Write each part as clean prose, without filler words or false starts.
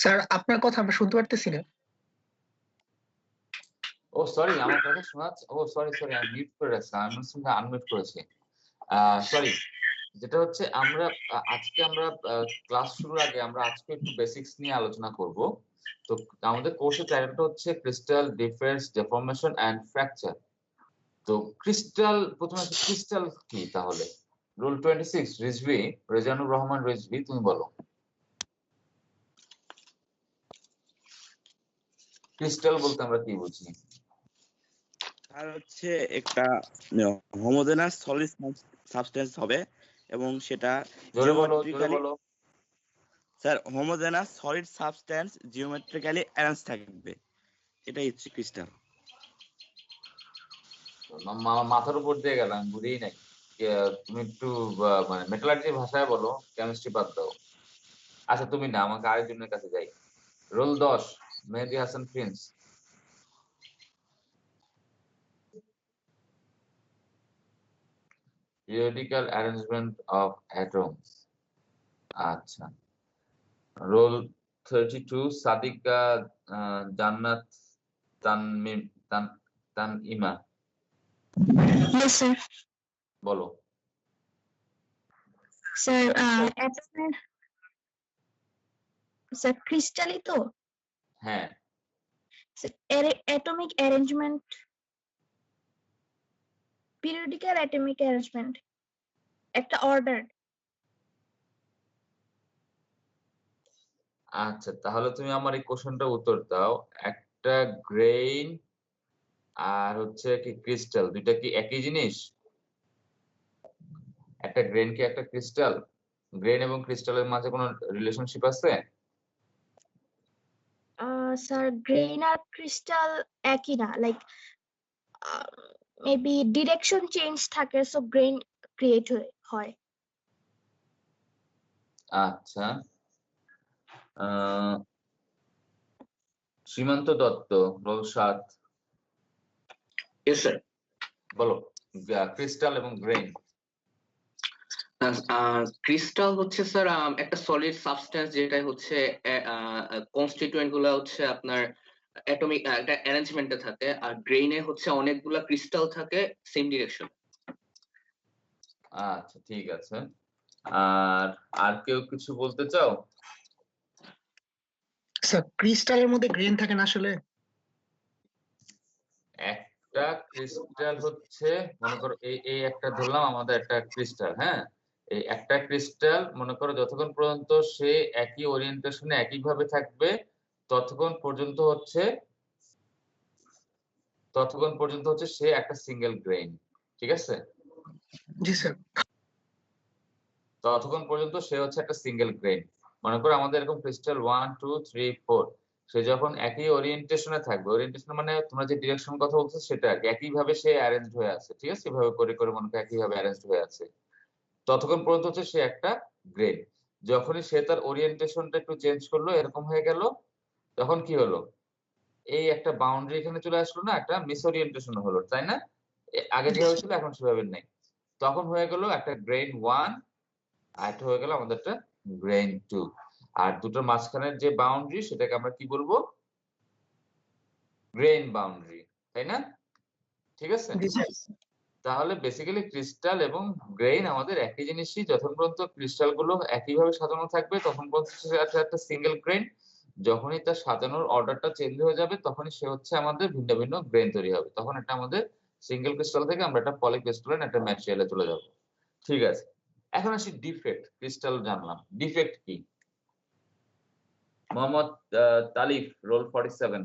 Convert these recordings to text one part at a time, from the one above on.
Sir আপনার কথা আমরা শুনতে পারতেছি না। ও সরি, আমার কথা শোনা যাচ্ছে? ও সরি সরি, আমি মিউট করে রাখছি, আমি শুনছি আনমিউট করেছি। সরি, যেটা হচ্ছে আমরা আজকে ক্লাস শুরুর আগে আমরা আজকে একটু বেসিক্স নিয়ে আলোচনা করব। তো আমাদের কোর্সের টাইটেলটা হচ্ছে ক্রিস্টাল ডিফারেন্স ডেফর্মেশন এন্ড ফ্র্যাকচার। তো প্রথমে ক্রিস্টাল কি তাহলে? রুল 26 রিজভি, রেজানুর রহমান রিজভি, তুমি বলো ক্রিস্টাল বলতে আমরা কি বুঝি? আর হচ্ছে একটা হোমোজেনাস সলিড সাবস্টেন্স হবে এবং সেটা geometrically, sir homogeneous solid substance geometrically arrange থাকবে, এটাই হচ্ছে ক্রিস্টাল। মাথার উপর দিয়ে গেলাম, বুঝেই নাই। তুমি একটু মানে মেটালার্জির ভাষায় বলো, কেমিস্ট্রি বাদ দাও। আচ্ছা তুমি না, আমাকে আরেকজনের কাছে যাই। Roll 10 Mehedi Hasan Prince. Periodical arrangement of atoms. আচ্ছা। Roll 32 Sadika Jannat Tanmim তানইমা। Yes, sir. বলো Sir, sir, crystal তো? হ্যাঁ। Atomic arrangement, periodical atomic arrangement, একটা order. আচ্ছা তাহলে তুমি আমার এই কোশ্চেনটা উত্তর দাও। একটা গ্রেইন আর হচ্ছে কি ক্রিস্টাল, দুইটা কি একই জিনিস? একটা গ্রেন কি একটা ক্রিস্টাল? গ্রেন এবং ক্রিস্টালের মাঝে কোনো রিলেশনশিপ আছে? Sir, grain আর crystal একই না, like maybe direction change থাকে, so grain create হয়। আচ্ছা। সীমান্ত দত্ত, রোল 7। Yes, sir. বলো ক্রিস্টাল এবং গ্রেন। ক্রিস্টাল হচ্ছে স্যার একটা সলিড সাবস্টেন্স, যেটা হচ্ছে কনস্টিটিউয়েন্ট গুলা হচ্ছে আপনার অ্যাটমিক একটা অ্যারেঞ্জমেন্টে থাকে, আর গ্রেইনে হচ্ছে অনেকগুলা ক্রিস্টাল থাকে সেম ডিরেকশন। আচ্ছা ঠিক আছে। আর কেউ কিছু বলতে চাও? স্যার ক্রিস্টালের মধ্যে গ্রেন থাকে না আসলে? একটা ক্রিস্টাল হচ্ছে, মনে করো এই একটা ধরলাম আমাদের একটা ক্রিস্টাল, হ্যাঁ। এই একটা ক্রিস্টাল মনে করো যতক্ষণ পর্যন্ত সে একই ওরিয়েন্টেশনে একইভাবে থাকবে ততক্ষণ পর্যন্ত হচ্ছে সে একটা সিঙ্গেল গ্রেইন, ঠিক আছে? জি স্যার। ততক্ষণ পর্যন্ত সে হচ্ছে একটা সিঙ্গেল গ্রেইন। মনে করো আমাদের এরকম ক্রিস্টাল 1 2 3 4, সে যখন একই ওরিয়েন্টেশনে থাকবে, ওরিয়েন্টেশন মানে তোমরা যে ডিরেকশন কথা বলছো সেটা আর কি, একইভাবে সে অ্যারেঞ্জ হয়ে আছে, ঠিক আছে? এভাবে করে করে মনে করো একইভাবে অ্যারেঞ্জ হয়ে আছে, ততক্ষণ পর্যন্ত হচ্ছে সে একটা গ্রেইন। যখনই সে তার ওরিয়েন্টেশনটা একটু চেঞ্জ করলো, এরকম হয়ে গেল, তখন কি হলো? এই একটা বাউন্ডারি এখানে চলে আসলো না, একটা মিস ওরিয়েন্টেশন হলো, তাই না? আগে যেভাবে ছিল এখন সেভাবে নেই, তখন হয়ে গেল একটা গ্রেইন 1, আর একটা হয়ে গেল আমাদের একটা গ্রেইন 2। আর দুটোর মাঝখানের যে বাউন্ডারি সেটাকে আমরা কি বলবো? গ্রেইন বাউন্ডারি, তাই না? ঠিক আছে। তাহলে বেসিক্যালি ক্রিস্টাল এবং গ্রেইন আমাদের একই জিনিসই, যতক্ষণ পর্যন্ত ক্রিস্টাল গুলো একইভাবে সাজানো থাকবে তখন পর্যন্ত সে একটা সিঙ্গেল গ্রেইন। যখনই তার সাজানোর অর্ডারটা চেঞ্জ হয়ে যাবে তখনই সে হচ্ছে আমাদের ভিন্ন ভিন্ন গ্রেইন তৈরি হবে, তখন এটা আমাদের সিঙ্গেল ক্রিস্টাল থেকে আমরা একটা পলিক্রিস্টালাইন একটা ম্যাটেরিয়ালে চলে যাব। ঠিক আছে, এখন আসি ডিফেক্ট। ক্রিস্টাল জানলাম, ডিফেক্ট কি? মোহাম্মদ তালিফ, রোল 47।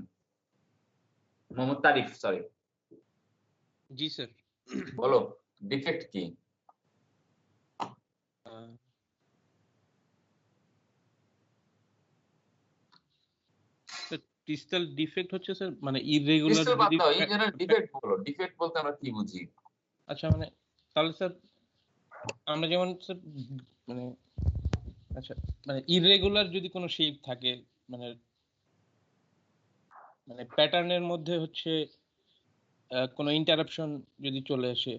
মোহাম্মদ তারিফ, সরি। জি স্যার। বলো ডিফেক্ট কি? ক্রিস্টাল ডিফেক্ট হচ্ছে স্যার মানে ইররেগুলার যদি ডিফেক্ট বলো, ডিফেক্ট বলতে আমরা কি বুঝি? আচ্ছা মানে তাহলে স্যার আমরা যেমন স্যার মানে আচ্ছা মানে ইররেগুলার যদি কোনো শেপ থাকে, মানে মানে প্যাটার্নের মধ্যে হচ্ছে কোনো ইন্টারাপশন যদি চলে আসে।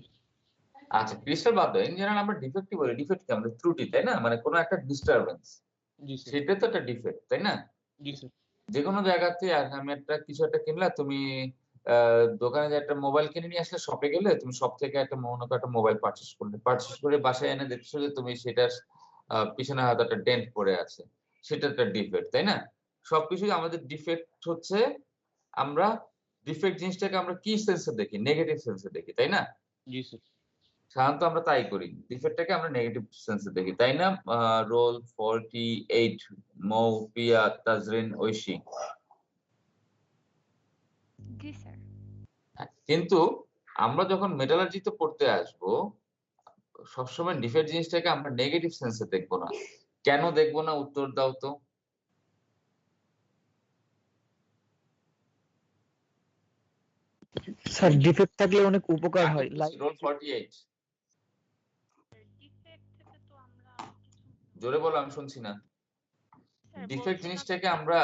আচ্ছা ক্রিস্টাল বাদ দাও, ইন জেনারেল আমরা ডিফেক্ট বলি। ডিফেক্ট কি আমরা ত্রুটি, তাই না? মানে কোনো একটা ডিস্টারবেন্স, জি স্যার। সেটা তো একটা ডিফেক্ট, তাই না? জি স্যার। যে কোনো জায়গাতে আমি একটা কিছু একটা কিনলা, তুমি দোকানে যে একটা মোবাইল কিনে নিয়ে আসলে, শপে গেলে তুমি শপ থেকে একটা মনে করো একটা মোবাইল পারচেস করে বাসায় এনে দেখছো যে তুমি সেটার পিছনে হয়তো একটা ডেন্ট পড়ে আছে, সেটা একটা ডিফেক্ট, তাই না? সবকিছু আমাদের ডিফেক্ট হচ্ছে, আমরা ডিফেক্ট জিনিসটাকে আমরা কি সেন্সে দেখি? নেগেটিভ সেন্সে দেখি, তাই না? জি স্যার। সাধারণত আমরা তাই করি, ডিফেক্টটাকে আমরা নেগেটিভ সেন্সে দেখি, তাই না? রোল 48, মৌ, পিয়া, তাজরিন, ঐশী। জি স্যার। কিন্তু আমরা যখন মেটালার্জিতে পড়তে আসবো, সবসময় ডিফেক্ট জিনিসটাকে আমরা নেগেটিভ সেন্সে দেখবো না। কেন দেখবো না? উত্তর দাও তো। স্যার ডিফেক্ট থাকলে অনেক উপকার হয়, রোল 48, ডিফেক্ট থেকে তো আমরা কিছু জোরে বলো, আমি শুনছি না। স্যার ডিফেক্ট বলছিলাম জিনিসটাকে আমরা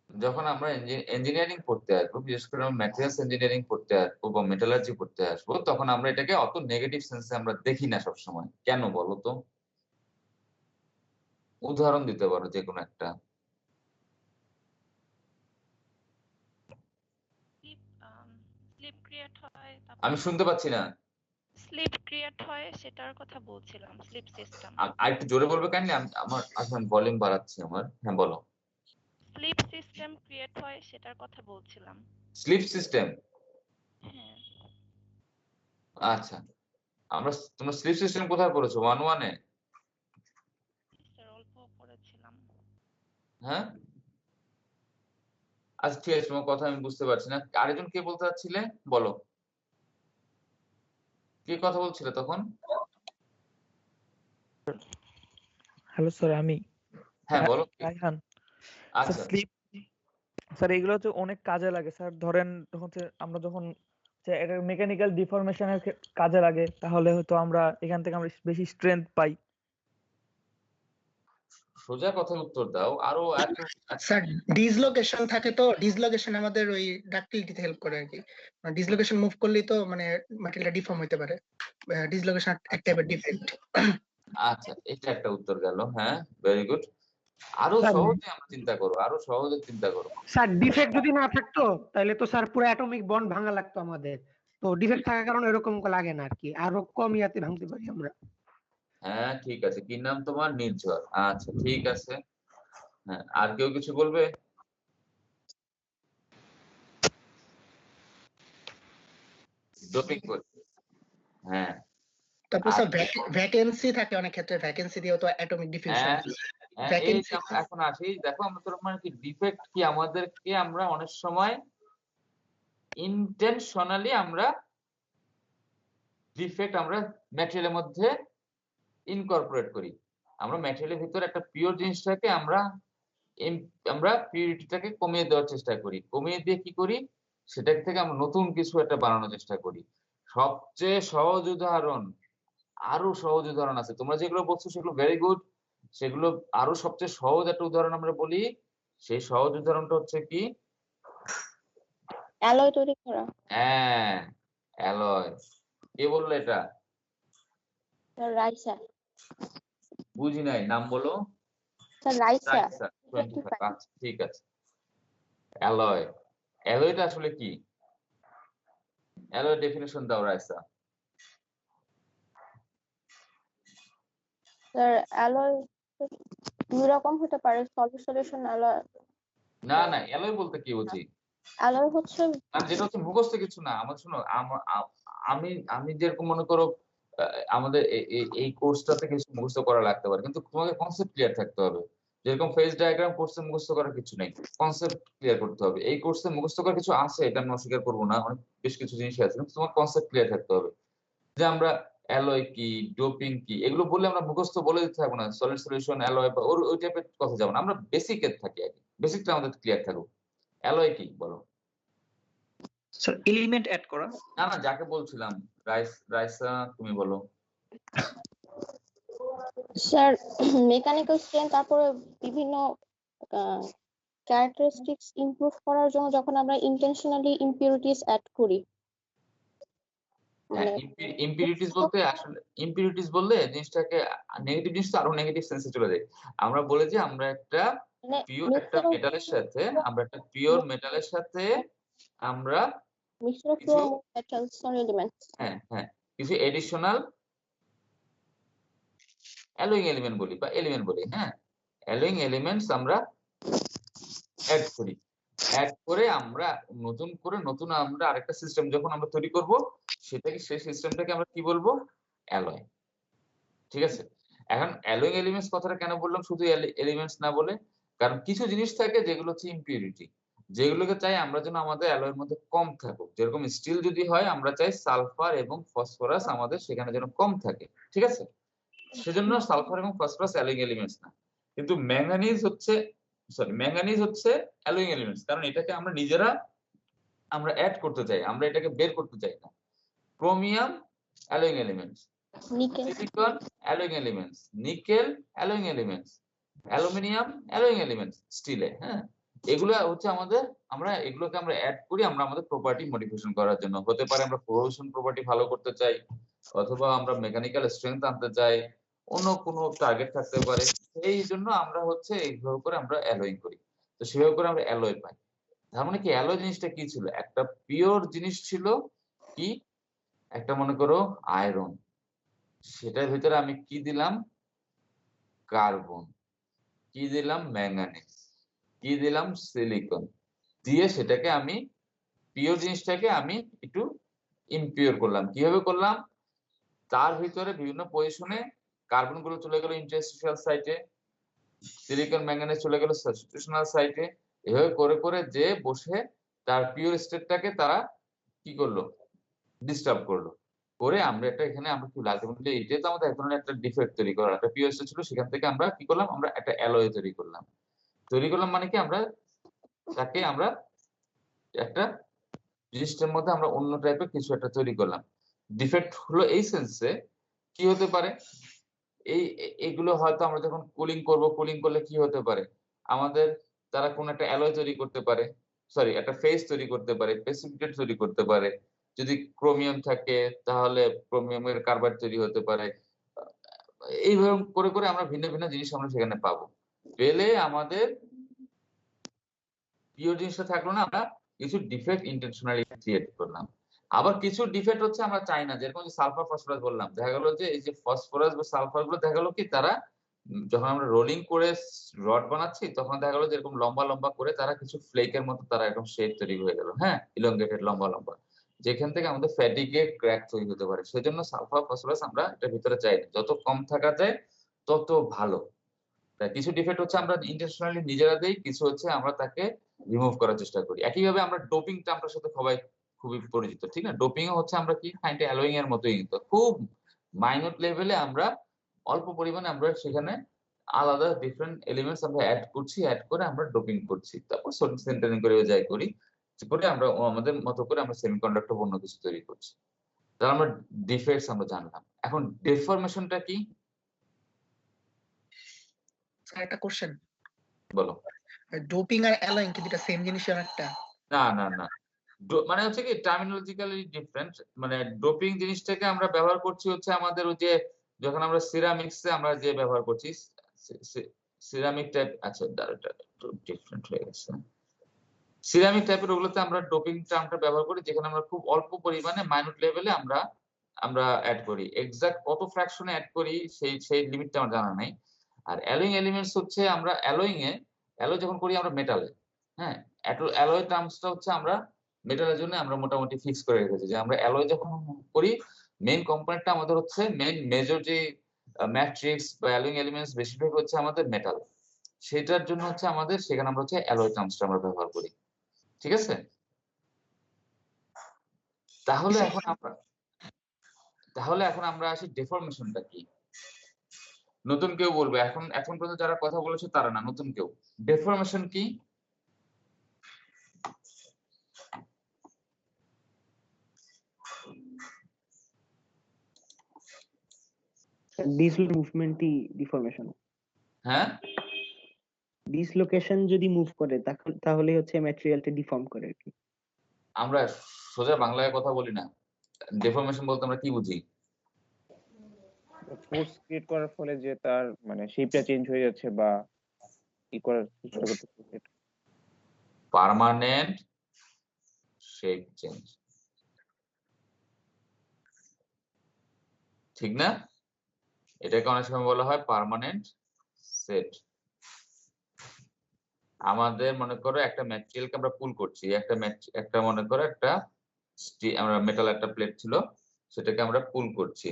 যখন আমরা ইঞ্জিনিয়ারিং পড়তে আসবো, বিশেষ করে আমরা ম্যাটেরিয়ালস ইঞ্জিনিয়ারিং পড়তে আসবো বা মেটালার্জি পড়তে আসবো, তখন আমরা এটাকে অত নেগেটিভ সেন্সে আমরা দেখি না সবসময়। কেন বলো তো? উদাহরণ দিতে পারো যে কোনো একটা। স্লিপ ক্রিয়েট হয়, আমি শুনতে পাচ্ছি না, স্লিপ ক্রিয়েট হয় সেটার কথা বলছিলাম, স্লিপ সিস্টেম। আর একটু জোরে বলবে কাইন্ডলি, আমার আসলে ভলিউম বাড়াচ্ছি আমার। হ্যাঁ বলো। স্লিপ সিস্টেম ক্রিয়েট হয় সেটার কথা বলছিলাম। স্লিপ সিস্টেম, হ্যাঁ আচ্ছা। তোমরা স্লিপ সিস্টেম কোথায় পড়েছো? 1-1 এ? স্যার অল্প পড়েছিলাম। হ্যাঁ, আচ্ছা ঠিক আছে, তোমার কথা আমি বুঝতে পারছি না। আরেকজন কে বলতে চাচ্ছিলে, বলো। কে কথা বলছিলে তখন? হ্যালো স্যার, আমি হ্যাঁ বলো। রায়হান। স্যার আচ্ছা স্লিপ, স্যার এগুলো হচ্ছে অনেক কাজে লাগে স্যার। ধরেন হচ্ছে আমরা যখন মেকানিক্যাল ডিফরমেশনের কাজে লাগে, তাহলে হয়তো আমরা এখান থেকে আমরা বেশি স্ট্রেংথ পাই। সোজা কথার উত্তর দাও। আরো স্যার ডিসলোকেশন থাকে, তো ডিসলোকেশন আমাদের ওই ডাক্টিলিটিতে হেল্প করে আর কি। ডিসলোকেশন মুভ করলেই তো মানে ম্যাটেরিয়ালটা ডিফর্ম হতে পারে। ডিসলোকেশন এক টাইপের ডিফেক্ট। আচ্ছা, এটা একটা উত্তর গেল। হ্যাঁ, ভেরি গুড। আরো সহজে আমরা চিন্তা করো, আরো সহজে চিন্তা করো। স্যার ডিফেক্ট যদি না থাকতো তাহলে তো স্যার পুরো অ্যাটমিক বন্ড ভাঙা লাগতো আমাদের। তো ডিফেক্ট থাকার কারণে এরকম লাগে না আর কি, আরো কম ইয়াতে ভাঙতে পারি আমরা। হ্যাঁ ঠিক আছে, কি নাম তোমার? নির্ঝর। আচ্ছা ঠিক আছে। হ্যাঁ, আর কেউ কিছু বলবে? ডোপিং করে, হ্যাঁ। তারপর স্যার ভ্যাকেন্সি থাকে, অনেক ক্ষেত্রে ভ্যাকেন্সি দিয়েও তো অ্যাটমিক ডিফিউশন। হ্যাঁ, এই যে আমরা এখন আসি, দেখো আমরা তোর মানে কি ডিফেক্ট কি, আমাদেরকে আমরা অনেক সময় ইন্টেনশনালি আমরা ডিফেক্ট আমরা ম্যাটেরিয়ালের মধ্যে ইনকর্পোরেট করি। আমরা ম্যাটেরিয়ালের ভিতরে একটা পিওর জিনিসটাকে আমরা পিউরিটিটাকে কমিয়ে দেওয়ার চেষ্টা করি। কমিয়ে দিয়ে কি করি? সেটা থেকে আমরা নতুন কিছু একটা বানানোর চেষ্টা করি। সবচেয়ে সহজ উদাহরণ, আরো সহজ উদাহরণ আছে, তোমরা যেগুলো বলছো সেগুলো ভেরি গুড। সেগুলো আরো সবচেয়ে সহজ একটা উদাহরণ আমরা বলি। সেই সহজ উদাহরণটা হচ্ছে কি? অ্যালয় তৈরি করা। হ্যাঁ, অ্যালয়। কে বললো এটা? রাইসা। বুঝি নাই, নাম বলো। স্যার রাইসা। আচ্ছা ঠিক আছে। অ্যালয়, অ্যালয়টা আসলে কি? অ্যালয় ডেফিনেশন দাও রাইসা। স্যার অ্যালয় দুই রকম হতে পারে, সলিউশন অ্যালয়। না অ্যালয় বলতে কি বুঝি? অ্যালয় হচ্ছে যেটা হচ্ছে মুখস্থ কিছু না। আমার শোনো, আমি আমি যেরকম মনে করো, আমাদের এই কোর্সটাতে কিছু মুখস্থ করা লাগতে পারে, কিন্তু তোমাকে কনসেপ্ট ক্লিয়ার থাকতে হবে। যেরকম ফেজ ডায়াগ্রাম কোর্সে মুখস্থ করার কিছু নেই, কনসেপ্ট ক্লিয়ার করতে হবে। এই কোর্সে মুখস্থ করার কিছু আছে, এটা আমি অস্বীকার করবো না, অনেক বেশ কিছু জিনিস আছে, কিন্তু তোমার কনসেপ্ট ক্লিয়ার থাকতে হবে। যে আমরা অ্যালয় কি, ডোপিং কি, এগুলো বললে আমরা মুখস্থ বলে দিতে থাকবো না। সলিড সলিউশন, অ্যালয় বা ওই টাইপের কথা যাবো না, আমরা বেসিকের থাকি আগে, বেসিকটা আমাদের ক্লিয়ার থাকুক। অ্যালয় কি বলো? স্যার এলিমেন্ট অ্যাড করা। না যাকে বলছিলাম, রাইসা তুমি বলো। স্যার মেকানিক্যাল স্ট্রেংথ, তারপরে বিভিন্ন ক্যারেক্টারিস্টিক্স ইমপ্রুভ করার জন্য যখন আমরা ইন্টেনশনালি ইম্পিউরিটিস অ্যাড করি, হ্যাঁ, মানে ইম্পিউরিটিস বলতে আসলে ইম্পিউরিটিস বললে জিনিসটাকে নেগেটিভ জিনিস তো আরো নেগেটিভ সেন্সে চলে যায়। আমরা বলে যে আমরা একটা মানে পিওর একটা মিক্সচার অফ মেটালের সাথে আমরা মিক্সচার অফ কিছু মেটালস অর এলিমেন্টস। হ্যাঁ কিছু এডিশনাল অ্যালোয়িং এলিমেন্ট বলি বা এলিমেন্ট বলি, হ্যাঁ অ্যালোয়িং এলিমেন্টস আমরা অ্যাড করি। অ্যাড করে আমরা নতুন আমরা আরেকটা সিস্টেম যখন আমরা তৈরি করব, সেই সিস্টেমটাকে আমরা কি বলবো? অ্যালয়। ঠিক আছে, এখন অ্যালোয়িং এলিমেন্টস কথাটা কেন বললাম শুধু এলিমেন্টস না বলে? কারণ কিছু জিনিস থাকে যেগুলো হচ্ছে ইম্পিউরিটি, যেগুলোকে চাই আমরা যেন আমাদের অ্যালয়ের মধ্যে কম থাকুক। যেরকম স্টিল যদি হয় আমরা চাই সালফার এবং ফসফরাস আমাদের সেখানে যেন কম থাকে, ঠিক আছে? সেজন্য সালফার এবং ফসফরাস অ্যালোয়িং এলিমেন্টস না, কিন্তু ম্যাঙ্গানিজ হচ্ছে অ্যালোয়িং এলিমেন্টস, কারণ এটাকে আমরা নিজেরা আমরা অ্যাড করতে চাই, আমরা এটাকে বের করতে চাই না। Chromium alloying elements, nickel silicon alloying elements, nickel alloying elements, aluminium alloying elements স্টিলে, হ্যাঁ এগুলো হচ্ছে এগুলোকে আমরা অ্যাড করি আমরা আমাদের প্রপার্টি মডিফিকেশন করার জন্য। হতে পারে আমরা কোরোশন প্রপার্টি ভালো করতে চাই, অথবা আমরা মেকানিক্যাল স্ট্রেংথ আনতে চাই, অন্য কোনো টার্গেট থাকতে পারে। এই জন্য আমরা হচ্ছে এইভাবে করে আমরা অ্যালোয়িং করি, তো সেভাবে করে আমরা অ্যালয় পাই। তার মানে কি অ্যালয় জিনিসটা কি ছিল? একটা পিওর জিনিস ছিল, কি একটা মনে করো আয়রন, সেটার ভিতরে আমি কি দিলাম? কার্বন, কি দিলাম? ম্যাঙ্গানিজ, কি দিলাম? সিলিকন, দিয়ে সেটাকে আমি পিওর জিনিসটাকে আমি একটু ইমপিওর করলাম। কিভাবে করলাম? তার ভিতরে বিভিন্ন পজিশনে কার্বন গুলো চলে গেল ইন্টারস্টিশিয়াল সাইটে, সিলিকন ম্যাঙ্গানিজ চলে গেল সাবস্টিটিউশনাল সাইটে। এভাবে করে করে যে বসে তার পিওর স্টেটটাকে তারা কি করলো? ডিস্টার্ব করলো। করে আমরা এখানে আমরা কি আলটিমেটলি এটাই তো আমাদের এক ধরনের একটা ডিফেক্ট তৈরি করা, একটা পিওর স্টেট ছিল, সেখান থেকে আমরা কি করলাম? আমরা একটা অ্যালয় তৈরি করলাম। মানে কি আমরা একটা জিনিসটার মধ্যে আমরা অন্য টাইপের কিছু একটা তৈরি করলাম। ডিফেক্ট হলো এই সেন্সে কি হতে পারে? এইগুলো হয়তো আমরা যখন কুলিং করলে কি হতে পারে? আমাদের তারা কোন একটা অ্যালয় তৈরি করতে পারে, সরি একটা ফেজ তৈরি করতে পারে, প্রেসিপিটেট তৈরি করতে পারে। যদি ক্রোমিয়াম থাকে তাহলে ক্রোমিয়ামের কার্বাইড তৈরি হতে পারে। এইভাবে করে করে আমরা ভিন্ন ভিন্ন জিনিস আমরা সেখানে পাবো। পেলে আমাদের পিওর জিনিসটা থাকলো না, আমরা কিছু ডিফেক্ট ইন্টেনশনালি ক্রিয়েট করলাম। আবার কিছু ডিফেক্ট হচ্ছে আমরা চাই না, যেরকম যে সালফার ফসফরাস বললাম, দেখা গেল যে এই যে ফসফরাস বা সালফার গুলো দেখা গেল কি তারা যখন আমরা রোলিং করে রড বানাচ্ছি তখন দেখা গেল যে এরকম লম্বা লম্বা করে তারা কিছু ফ্লেকের মতো তারা একদম শেপ তৈরি হয়ে গেল, হ্যাঁ ইলংগেটেড লম্বা লম্বা, যেখান থেকে আমাদের ফ্যাটিকে ক্র্যাক তৈরি হতে পারে। সেজন্য সালফার ফসফরাস আমরা এটার ভিতরে চাই না, যত কম থাকা যায় তত ভালো। কিছু ডিফেক্ট হচ্ছে আমরা ইন্টেনশনালি নিজেরা দেই, কিছু হচ্ছে আমরা তাকে রিমুভ করার চেষ্টা করি। একইভাবে আমরা ডোপিং টার্মটার সাথে সবাই খুবই পরিচিত, ঠিক না? ডোপিং হচ্ছে আমরা কি খানিকটা অ্যালোয়িং এর মতোই, কিন্তু খুব মাইনর লেভেলে আমরা অল্প পরিমাণে আমরা সেখানে আলাদা ডিফারেন্ট এলিমেন্টস আমরা অ্যাড করছি, অ্যাড করে আমরা ডোপিং করছি, তারপর সেন্টারিং করে যাই করি করে আমরা আমাদের মতো করে আমরা সেমিকন্ডাক্টর অন্য কিছু তৈরি করছি। তাহলে আমরা ডিফেক্টস আমরা জানলাম। এখন ডেফরমেশনটা কি? একটা কোশ্চেন, বলো। ডোপিং আর অ্যালোয়িং কি দুটো সেম জিনিসের একটা? না না না, মানে হচ্ছে কি টার্মিনোলজিক্যালি ডিফারেন্ট। মানে ডোপিং জিনিসটাকে আমরা ব্যবহার করছি হচ্ছে আমাদের ওই যে যখন আমরা সিরামিক্সে আমরা যে ব্যবহার করছি সিরামিক টাইপ, আচ্ছা দাঁড়াটা একটু ডিফারেন্ট হয়ে গেছে। সিরামিক টাইপের ওগুলোতে আমরা ডোপিং টার্মটা ব্যবহার করি, যেখানে আমরা খুব অল্প পরিমাণে মাইনর লেভেলে আমরা অ্যাড করি। এক্সাক্ট কত ফ্র্যাকশনে অ্যাড করি সেই লিমিটটা আমার জানা নাই। আর অ্যালোয়িং এলিমেন্টস হচ্ছে আমরা অ্যালয় যখন করি আমরা মেটালে, হ্যাঁ অ্যালয় টার্মসটা হচ্ছে আমরা মেটালের জন্য আমরা মোটামুটি ফিক্স করে রেখেছি যে আমরা অ্যালয় যখন করি মেইন কম্পোনেন্টটা আমাদের হচ্ছে মেজর যে ম্যাট্রিক্স বা অ্যালোয়িং এলিমেন্টস বেশিরভাগ হচ্ছে আমাদের মেটাল, সেটার জন্য হচ্ছে আমাদের সেখানে আমরা হচ্ছে অ্যালয় টার্মসটা আমরা ব্যবহার করি, ঠিক আছে? তাহলে এখন আমরা আসি ডেফরমেশনটা কি। নতুন কেউ বলবে, এখন পর্যন্ত যারা কথা বলেছে তারা না, নতুন কেউ। ডেফরমেশন কি? ডিসপ্লে মুভমেন্টই ডিফরমেশন। হ্যাঁ ডিসলোকেশন যদি মুভ করে তাহলে হচ্ছে ম্যাটেরিয়ালটা ডিফর্ম করে আর কি। আমরা সোজা বাংলায় কথা বলি না, ডিফরমেশন বলতে আমরা কি বুঝি? ফোর্স ক্রিয়েট করার ফলে যে তার মানে শেপটা চেঞ্জ হয়ে যাচ্ছে বা ই করার চেষ্টা করতেছে, পার্মানেন্ট শেপ চেঞ্জ, ঠিক না? এটাকে অনেক সময় বলা হয় পার্মানেন্ট সেট। আমাদের মনে করো একটা ম্যাটেরিয়ালকে আমরা পুল করছি, একটা মনে করো একটা আমরা মেটাল একটা প্লেট ছিল, সেটাকে আমরা পুল করছি।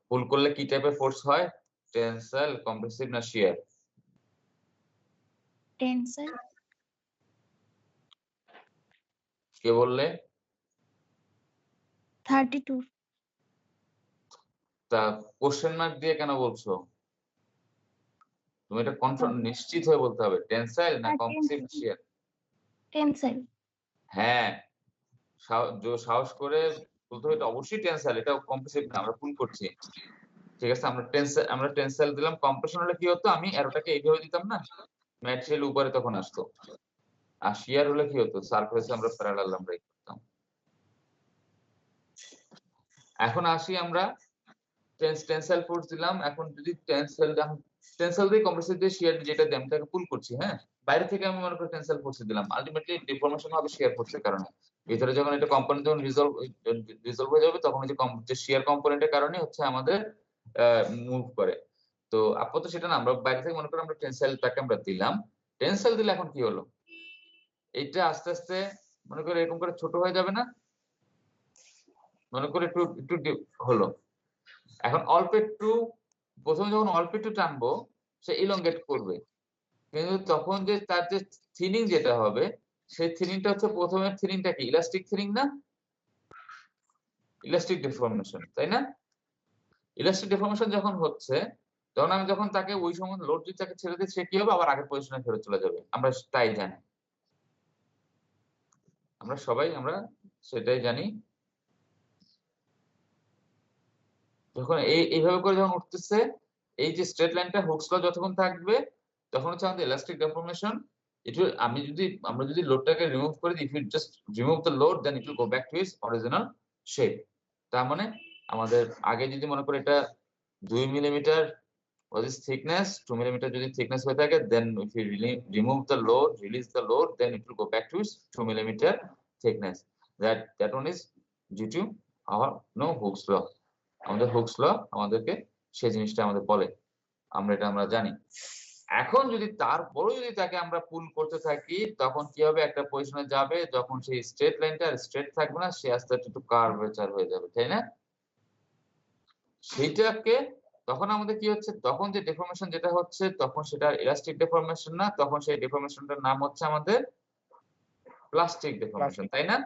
পুল করলে কি টাইপের ফোর্স হয়? টেনসাইল, কম্প্রেসিভ না শিয়ার? টেনসাইল। কে বললে? 32। তা কোশ্চেন মার্ক দিয়ে কেন বলছো? তুমি এটা কনফার্ম নিশ্চিত হয়ে বলতে হবে, টেনসাইল না কম্প্রেসিভ না শিয়ার? টেনসাইল। হ্যাঁ, সাহস করে বলতে হবে এটা অবশ্যই টেনসাইল, এটা কম্প্রেসিভ না, আমরা পুল করছি। ঠিক আছে, আমরা টেনসাইল দিলাম। কম্প্রেশন হলে কি হতো? আমি অ্যারোটাকে এইভাবে দিতাম না, ম্যাটেরিয়াল উপরে তখন আসতো। আর শিয়ার হলে কি হতো? সারফেসে আমরা প্যারালাল আমরা করতাম। এখন আসি আমরা টেনসাইল ফোর্স দিলাম। এখন যদি টেনসাইল দিয়ে কম্প্রেসিভ দিয়ে শিয়ার যেটা দিই আমি তাকে পুল করছি, হ্যাঁ, বাইরে থেকে আমি মনে করি টেনসাইল ফোর্স দিলাম, আলটিমেটলি ডিফর্মেশন হবে শিয়ার ফোর্সের কারণে। ভিতরে যখন এটা কম্পোনেন্ট যখন রিজলভ হয়ে যাবে তখন যে শিয়ার কম্পোনেন্টের কারণে হচ্ছে আমাদের মুভ করে। তো আপাতত সেটা না, আমরা বাইরে থেকে মনে করি আমরা টেনসাইলটাকে আমরা দিলাম। টেনসাইল দিলে এখন কি হলো? এইটা আস্তে আস্তে মনে করি এরকম করে ছোট হয়ে যাবে না? মনে করি একটু একটু হলো। এখন অল্প একটু, প্রথমে যখন অল্প একটু টানবো সে ইলংগেট করবে, কিন্তু তখন যে তার যে থিনিং যেটা হবে সেই থিনিংটা হচ্ছে, প্রথমের থিনিংটা কি ইলাস্টিক থিনিং না? ইলাস্টিক ডিফর্মেশন, তাই না? ইলাস্টিক ডিফর্মেশন যখন হচ্ছে তখন আমি যখন তাকে ওই সময় লোড যদি তাকে ছেড়ে দিই সে কি হবে? আবার আগের পজিশনে ফেরত চলে যাবে। আমরা তাই জানি, আমরা সবাই আমরা সেটাই জানি। যখন এইভাবে করে যখন উঠতেছে, এই যে স্ট্রেট লাইনটা হুকস ল যতক্ষণ থাকবে তখন হচ্ছে আমাদের ইলাস্টিক ডিফর্মেশন। আমরা যদি লোডটাকে রিমুভ করে দিই, if you just remove the load then it will go back to its original shape. তার মানে আমাদের আগে যদি মনে করি এটা 2 millimetre was its thickness, 2 millimeter যদি thickness হয়ে থাকে, then if you remove the load, release the load, then it will go back to its 2 millimeter thickness. That one is due to our Hooke's law. আমাদের hooks ল আমাদেরকে সেই জিনিসটা আমাদের বলে, আমরা জানি। এখন যদি তারপরও যদি তাকে আমরা পুল করতে থাকি তখন কি হবে? একটা পজিশনে যাবে, যখন সেই স্ট্রেট লাইনটা স্ট্রেট থাকবে না, সে আস্তে আস্তে একটু কার্ভেচার হয়ে যাবে, তাই না? সেইটাকে তখন আমাদের কি হচ্ছে? তখন যে ডিফর্মেশন যেটা হচ্ছে তখন সেটা ইলাস্টিক ডিফর্মেশন না, তখন সেই ডিফর্মেশনটার নাম হচ্ছে আমাদের প্লাস্টিক ডিফর্মেশন, তাই না?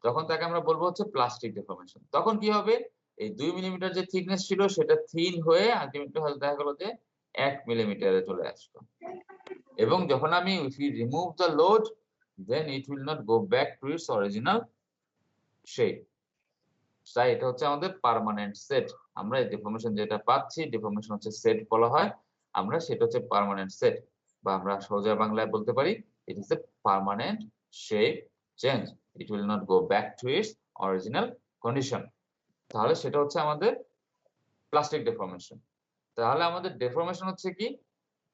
তখন তাকে আমরা বলবো হচ্ছে প্লাস্টিক ডিফর্মেশন। তখন কি হবে? এই 2 মিলিমিটার যে থিকনেস ছিল সেটা থিন হয়ে আলটিমেটলি হয়তো দেখা গেল যে 1 মিলিমিটারে চলে আসলো। এবং যখন আমি if we remove the load then it will not go back to its original shape. তাই এটা হচ্ছে আমাদের পার্মানেন্ট সেট। আমরা এই ডিফর্মেশন যেটা পাচ্ছি, ডিফর্মেশন হচ্ছে সেট বলা হয়, আমরা সেটা হচ্ছে পার্মানেন্ট সেট, বা আমরা সোজা বাংলায় বলতে পারি it is a permanent shape change, it will not go back to its original condition. তাহলে সেটা হচ্ছে আমাদের প্লাস্টিক ডিফর্মেশন। তাহলে আমাদের ডিফর্মেশন হচ্ছে কি?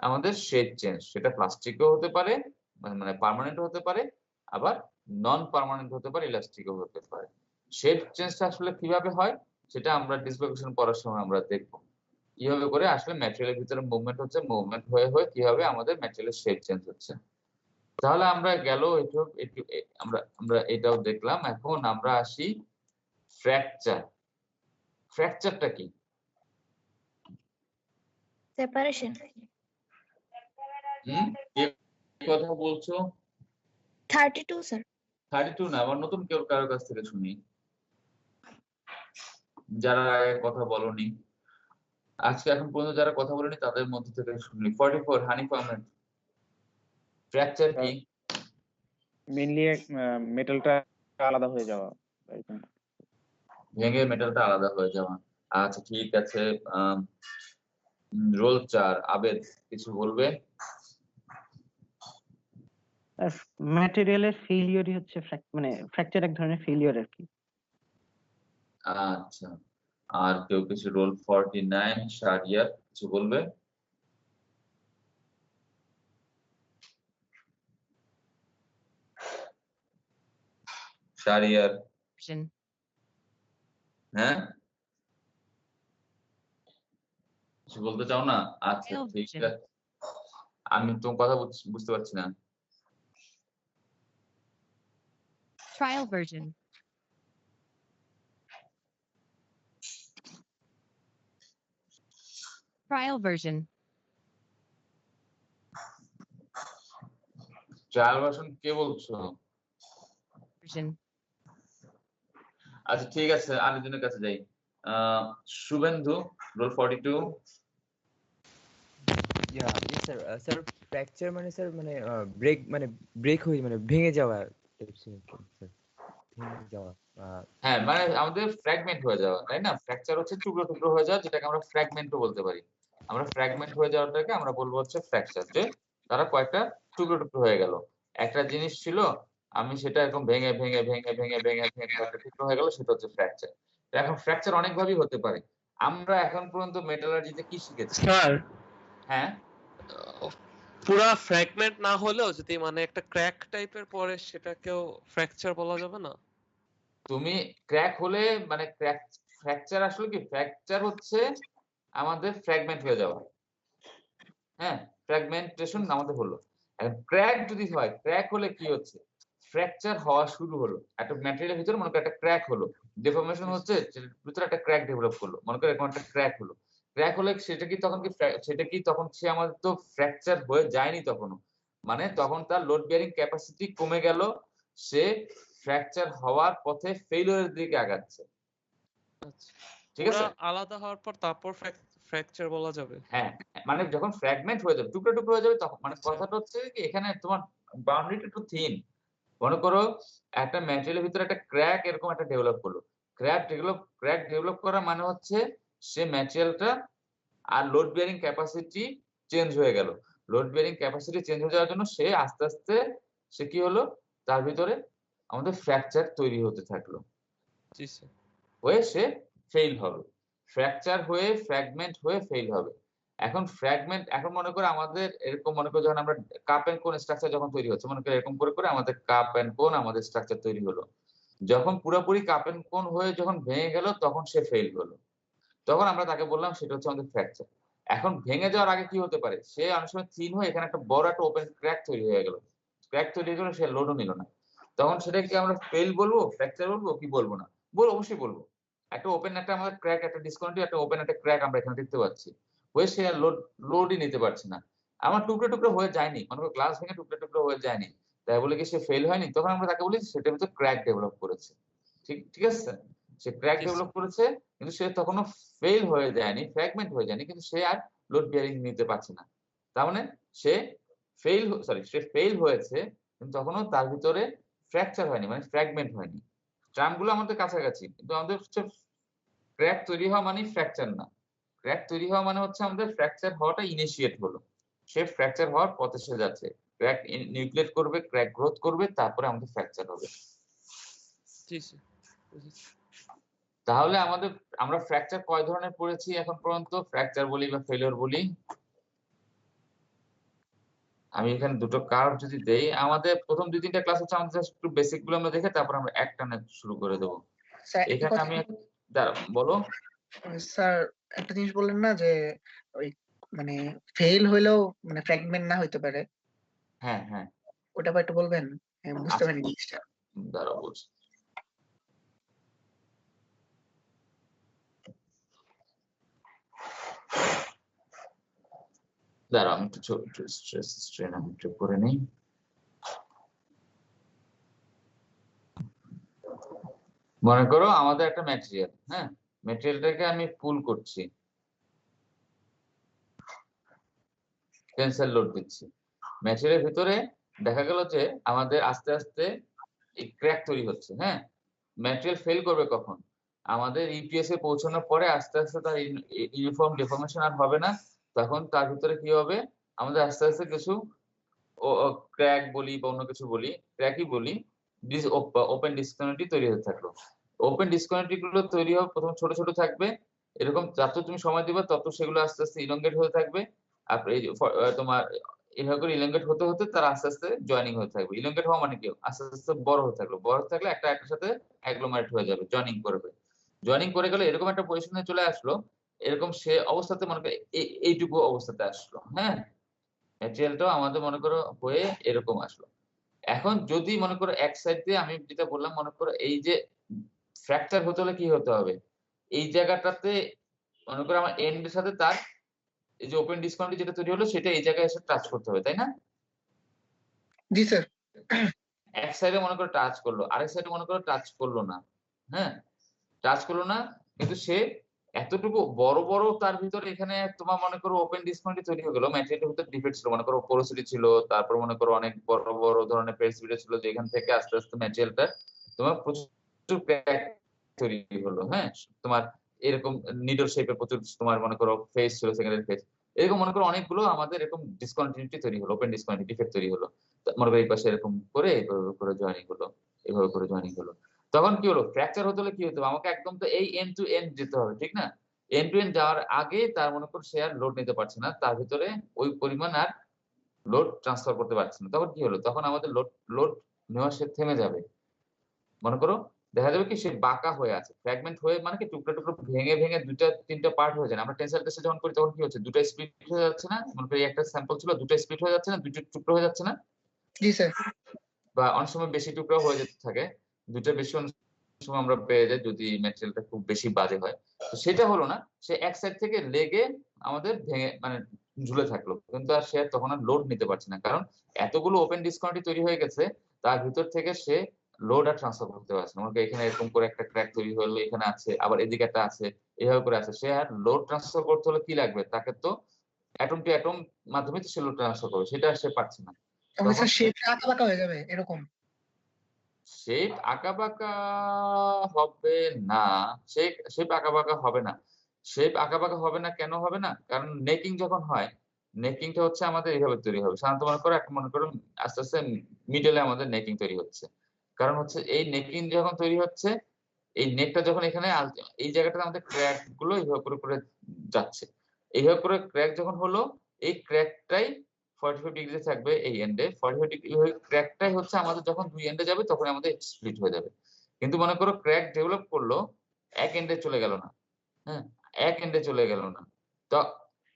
আমাদের শেপ চেঞ্জ। সেটা প্লাস্টিকও হতে পারে, মানে পার্মানেন্ট হতে পারে, আবার নন পার্মানেন্ট হতে পারে, ইলাস্টিকও হতে পারে। শেপ চেঞ্জটা আসলে কিভাবে হয় সেটা আমরা ডিসলোকেশন পড়ার সময় আমরা দেখবো, কিভাবে করে আসলে ম্যাটেরিয়ালের ভিতরে মুভমেন্ট হচ্ছে, মুভমেন্ট হয়ে হয়ে কিভাবে আমাদের ম্যাটেরিয়ালের শেপ চেঞ্জ হচ্ছে। তাহলে আমরা গেল আমরা এটাও দেখলাম। এখন আমরা আসি ফ্র্যাকচার। ফ্র্যাকচারটা কি? সেপারেশন। কি কথা বলছো? 32 স্যার। 32 না, আবার নতুন কেউ কারোর কাছ থেকে শুনি, যারা কথা বলনি আজকে এখন পর্যন্ত, যারা কথা বলেনি তাদের মধ্যে থেকে শুনি। 44 হানিফ আহমেদ, ফ্র্যাকচার কি? মেইনলি মেটালটা আলাদা হয়ে যাওয়া, ভেঙে মেটালটা আলাদা হয়ে যাওয়া। আচ্ছা ঠিক আছে, রোল 4 আবেদ কিছু বলবে? ম্যাটেরিয়ালের ফেলিওরই হচ্ছে মানে ফ্র্যাকচার এক ধরনের ফেলিওর আর কি। আচ্ছা, আর কেউ কিছু? রোল 49 শারিয়ার কিছু বলবে? শারিয়ার হ্যাঁ কিছু বলতে চাও না? আচ্ছা ঠিক আছে, আমি তোমার কথা বুঝতে পারছি না। Trial version. Trial version. Trial version কে বলছো? Version. আচ্ছা ঠিক আছে, আরেকজনের কাছে যাই। Shubhendu roll 42। Sir sir fracture মানে স্যার মানে ব্রেক হয়ে মানে ভেঙে যাওয়া ভেঙে যাওয়া। হ্যাঁ মানে আমাদের ফ্র্যাগমেন্ট হয়ে যাওয়া, তাই না? ফ্র্যাকচার হচ্ছে টুকরো টুকরো হয়ে যাওয়া, যেটাকে আমরা ফ্র্যাগমেন্টও বলতে পারি। আমরা ফ্র্যাগমেন্ট হয়ে যাওয়াটাকে আমরা বলবো হচ্ছে ফ্র্যাকচার, যে তারা কয়েকটা টুকরো টুকরো হয়ে গেল। একটা জিনিস ছিল, আমি সেটা এরকম ভেঙে ভেঙে ভেঙে ভেঙে ভেঙে ভেঙে একটা টুকরো হয়ে গেল, সেটা হচ্ছে ফ্র্যাকচার। এখন ফ্র্যাকচার অনেক ভাবেই হতে পারে। আমরা এখন পর্যন্ত মেটালার্জিতে কি শিখেছি? স্যার হ্যাঁ পুরা ফ্র্যাগমেন্ট না হলেও যদি মানে একটা ক্র্যাক টাইপের পরে সেটাকেও ফ্র্যাকচার বলা যাবে না? তুমি ক্র্যাক হলে মানে ফ্র্যাকচার আসলে কি? ফ্র্যাকচার হচ্ছে আমাদের ফ্র্যাগমেন্ট হয়ে যাওয়া। হ্যাঁ, ফ্র্যাগমেন্টেশন আমাদের হলো। এখন ক্র্যাক যদি হয়, ক্র্যাক হলে কি হচ্ছে? ফ্র্যাকচার হওয়া শুরু হলো। একটা ম্যাটেরিয়ালের ভিতরে মনে করো একটা ক্র্যাক হলো, ডিফর্মেশন হচ্ছে, ভিতরে একটা ক্র্যাক ডেভেলপ করলো, মনে করো এরকম একটা ক্র্যাক হলো। ক্র্যাক হলে সেটা কি তখন সে আমাদের তো ফ্র্যাকচার হয়ে যায়নি তখনও, মানে তখন তার লোড বিয়ারিং ক্যাপাসিটি কমে গেল, সে ফ্র্যাকচার হওয়ার পথে ফেইলিওরের দিকে আগাচ্ছে। ঠিক আছে, আলাদা হওয়ার পর তারপর ফ্র্যাকচার বলা যাবে? হ্যাঁ, মানে যখন ফ্র্যাগমেন্ট হয়ে যাবে, টুকরো টুকরো হয়ে যাবে, তখন মানে কথাটা হচ্ছে কি এখানে তোমার বাউন্ডারিটা একটু থিন। মনে করো একটা ম্যাটেরিয়ালের ভিতরে একটা ক্র্যাক এরকম একটা ডেভেলপ করলো। ক্র্যাক ডেভেলপ করা মানে হচ্ছে সে ম্যাটেরিয়ালটা আর লোড বিয়ারিং ক্যাপাসিটি চেঞ্জ হয়ে গেল। লোড বিয়ারিং ক্যাপাসিটি চেঞ্জ হয়ে যাওয়ার জন্য সে আস্তে আস্তে সে কি হলো, তার ভিতরে আমাদের ফ্র্যাকচার তৈরি হতে থাকলো, হয়ে সে ফেইল হবে। ফ্র্যাকচার হয়ে ফ্র্যাগমেন্ট হয়ে ফেইল হবে। এখন ফ্র্যাগমেন্ট, এখন মনে করো আমাদের এরকম, মনে করো যখন আমরা কাপ এন্ড কোন স্ট্রাকচার যখন তৈরি হচ্ছে, মনে করো এরকম করে করে আমাদের কাপ এন্ড কোন আমাদের স্ট্রাকচার তৈরি হলো। যখন পুরোপুরি কাপ এন্ড কোন হয়ে যখন ভেঙে গেল, তখন সে ফেইল হলো। তখন আমরা তাকে বললাম সেটা হচ্ছে আমাদের ফ্র্যাকচার। এখন ভেঙে যাওয়ার আগে কি হতে পারে? সে অনেক সময় থিন হয়ে এখানে একটা বড় একটা ওপেন ক্র্যাক তৈরি হয়ে গেল। ক্র্যাক তৈরি হয়ে গেল, সে লোডও নিল না। তখন সেটাকে আমরা ফেইল বলবো, ফ্র্যাকচার বলবো কি বলবো না? অবশ্যই বলবো। একটা ওপেন একটা আমাদের ক্র্যাক, একটা ডিসকন্টিনিউ, একটা ওপেন একটা ক্র্যাক আমরা এখানে দেখতে পাচ্ছি, হয়ে সে লোডই নিতে পারছে না। আমার টুকরো টুকরো হয়ে যায়নি, মনে করো গ্লাস ভেঙে টুকরো টুকরো হয়ে যায়নি, তাই বলে কি সে ফেল হয়নি? তখন আমরা তাকে বলি সেটা ভিতরে ক্র্যাক ডেভেলপ করেছে। ঠিক আছে, সে ক্র্যাক ডেভেলপ করেছে, কিন্তু সে তখনও ফেল হয়ে যায়নি, ফ্র্যাগমেন্ট হয়ে যায়নি, কিন্তু সে আর লোড বিয়ারিং নিতে পারছে না। তার মানে সে ফেল হয়েছে, কিন্তু তখনও তার ভিতরে ফ্র্যাকচার হয়নি, মানে ফ্র্যাগমেন্ট হয়নি। টার্মগুলো আমাদের কাছাকাছি, কিন্তু আমাদের হচ্ছে ক্র্যাক তৈরি হওয়া মানে ফ্র্যাকচার না। ক্র্যাক তৈরি হওয়া মানে হচ্ছে আমাদের ফ্র্যাকচার হওয়াটা ইনিশিয়েট হলো, সে ফ্র্যাকচার হওয়ার পথে সে যাচ্ছে, ক্র্যাক নিউক্লিয়েট করবে, ক্র্যাক গ্রোথ করবে, তারপরে আমাদের ফ্র্যাকচার হবে। তাহলে আমরা ফ্র্যাকচার কয় ধরনের পড়েছি এখন পর্যন্ত? ফ্র্যাকচার বলি বা ফেলিওর বলি, আমি এখানে দুটো কার্ভ যদি দেই, আমাদের প্রথম 2-3টা ক্লাস হচ্ছে আমাদের একটু বেসিক গুলো আমরা দেখে তারপর আমরা একটানে শুরু করে দেবো। এখানে আমি বলো স্যার, একটা জিনিস বললেন না যে ওই মানে ফেল হইলেও মানে ফ্র্যাগমেন্ট না হইতে পারে? হ্যাঁ হ্যাঁ, ওটা একটু বলবেন? বুঝতে পারিনি জিনিসটা। দাঁড়াও বলছি। দাঁড়াও আমি একটু স্ট্রেন আমি একটু করে নিই। মনে করো আমাদের একটা ম্যাটেরিয়াল, হ্যাঁ, ম্যাটেরিয়ালটাকে আমি পুল করছি, টেনসাইল লোড দিচ্ছি। ম্যাটেরিয়ালের ভিতরে দেখা গেল যে আমাদের আস্তে আস্তে এই ক্র্যাক তৈরি হচ্ছে। হ্যাঁ, ম্যাটেরিয়াল ফেল করবে কখন? আমাদের ইউপিএস এ পৌঁছানোর পরে আস্তে আস্তে তার ইউনিফর্ম ডিফর্মেশন আর হবে না, তখন তার ভিতরে কি হবে, আমাদের আস্তে আস্তে কিছু ক্র্যাক বলি বা অন্য কিছু বলি, ক্র্যাকই বলি, ওপেন ডিসকনেক্টিভ তৈরি হতে থাকলো। ওপেন ডিসকনেক্টিভ গুলো তৈরি হবে, প্রথম ছোট ছোট থাকবে, এরকম যত তুমি সময় দিবে তত সেগুলো আস্তে আস্তে ইলংগেট হতে থাকবে। আর এই তোমার এভাবে করে ইলংগেট হতে হতে তার আস্তে আস্তে জয়েনিং হতে থাকবে। ইলংগেট হওয়া মানে কি, আস্তে আস্তে বড় হতে থাকলো, বড় হতে থাকলে একটা একটার সাথে অ্যাগ্লোমারেট হয়ে যাবে, জয়েনিং করবে। জয়েনিং করে গেলে এরকম একটা পজিশনে চলে আসলো, এরকম সে অবস্থাতে মনে করো এইটুকু অবস্থাতে আসলো, হ্যাঁ, ম্যাটেরিয়ালটাও আমাদের মনে করো হয়ে এরকম আসলো। এখন যদি মনে করো এক সাইড দিয়ে আমি যেটা বললাম, মনে করো এই যে ফ্র্যাকচার হতে হলে কি হতে হবে, এই জায়গাটাতে মনে করো আমার এন্ডের সাথে তার এই যে ওপেন ডিসকনেক্টিভ যেটা তৈরি হলো সেটা এই জায়গায় এসে টাচ করতে হবে, তাই না? জি স্যার। এক সাইডে মনে করো টাচ করলো, আরেক সাইডে মনে করো টাচ করলো না, হ্যাঁ, টাচ করলো না, কিন্তু সে এতটুকু বড় বড় তার ভিতরে এখানে তোমার মনে করো ওপেন ডিসকনেক্টিভ তৈরি হয়ে গেল, ম্যাটেরিয়ালটার ভিতরে ডিফেক্ট ছিল, মনে করো পোরোসিটি ছিল, তারপর মনে করো অনেক বড় বড় ধরনের প্রেসিপিটেট ছিল, যেখান থেকে আস্তে আস্তে ম্যাটেরিয়ালটা তোমার প্রচুর ক্র্যাক তৈরি হলো, হ্যাঁ, তোমার এরকম নিডল শেপে প্রচুর তোমার মনে করো ফেস ছিল, সেকেন্ডারি ফেস, এরকম মনে করো অনেকগুলো আমাদের এরকম ডিসকন্টিনিউটি তৈরি হলো, ওপেন ডিসকন্টিনিউটি ডিফেক্ট তৈরি হলো, মনে করো এই পাশে এরকম করে এইভাবে করে জয়েনিং হলো, এইভাবে করে জয়েনিং হলো। তখন কি হলো, ফ্র্যাকচার হতে হলে কি হতে হবে, আমাকে একদম তো এই এন্ড টু এন্ড যেতে হবে, ঠিক না? এন্ড টু এন্ড যাওয়ার আগে তার মনে করো সে আর লোড নিতে পারছে না, তার ভিতরে ওই পরিমাণ আর লোড ট্রান্সফার করতে পারছে না। তখন কি হলো, তখন আমাদের লোড নেওয়া সে থেমে যাবে। মনে করো দেখা যাবে কি সে বাঁকা হয়ে আছে, ফ্র্যাগমেন্ট হয়ে, মানে কি টুকরো টুকরো ভেঙে ভেঙে দুটা তিনটা পার্ট হয়ে যায়। আমরা টেনসাইল টেস্টে যখন করি তখন কি হচ্ছে, দুটো স্প্লিট হয়ে যাচ্ছে না? মনে করি একটা স্যাম্পল ছিল, দুটো স্প্লিট হয়ে যাচ্ছে না, দুটো টুকরো হয়ে যাচ্ছে না? জি স্যার। বা অনেক সময় বেশি টুকরো হয়ে যেতে থাকে, দুটো বেশি সময় আমরা পেয়ে যাই যদি ম্যাটেরিয়ালটা খুব বেশি বাজে হয়। তো সেটা হলো না, সে এক সাইড থেকে লেগে আমাদের ভেঙে মানে ঝুলে থাকলো, কিন্তু আর সে তখন আর লোড নিতে পারছে না, কারণ এতগুলো ওপেন ডিসকনেক্টিভ তৈরি হয়ে গেছে, তার ভিতর থেকে সে লোড আর ট্রান্সফার করতে পারছে না। মনে করি এখানে এরকম করে একটা ক্র্যাক তৈরি হলো, এখানে আছে, আবার এদিকে একটা আছে, এভাবে করে আছে, সে আর লোড ট্রান্সফার করতে হলে কি লাগবে, তাকে তো অ্যাটম টু অ্যাটম মাধ্যমে তো সে লোড ট্রান্সফার করবে, সেটা আর সে পারছে না। স্যার শেপটা আঁকাবাঁকা হয়ে যাবে এরকম? শেপ আঁকাবাঁকা হবে না, শেপ আঁকাবাঁকা হবে না। শেপ আঁকাবাঁকা হবে না, কেন হবে না? কারণ নেকিং যখন হয়, নেকিংটা হচ্ছে আমাদের এইভাবে তৈরি হবে। সাধারণত মনে করো একটা মনে করো আস্তে আস্তে মিডলে আমাদের নেকিং তৈরি হচ্ছে, কারণ হচ্ছে এই নেকিং যখন তৈরি হচ্ছে, এই নেকটা যখন এখানে এই জায়গাটাতে আমাদের ক্র্যাক গুলো এইভাবে করে করে যাচ্ছে, এইভাবে করে ক্র্যাক যখন হলো, এই ক্র্যাকটাই 45 ডিগ্রি থাকবে এই এন্ডে, 45 ডিগ্রি ক্র্যাকটাই হচ্ছে আমাদের যখন দুই এন্ডে যাবে তখন আমাদের স্প্লিট হয়ে যাবে। কিন্তু মনে করো ক্র্যাক ডেভেলপ করলো, এক এন্ডে চলে গেল না, হ্যাঁ, এক এন্ডে চলে গেল না, তো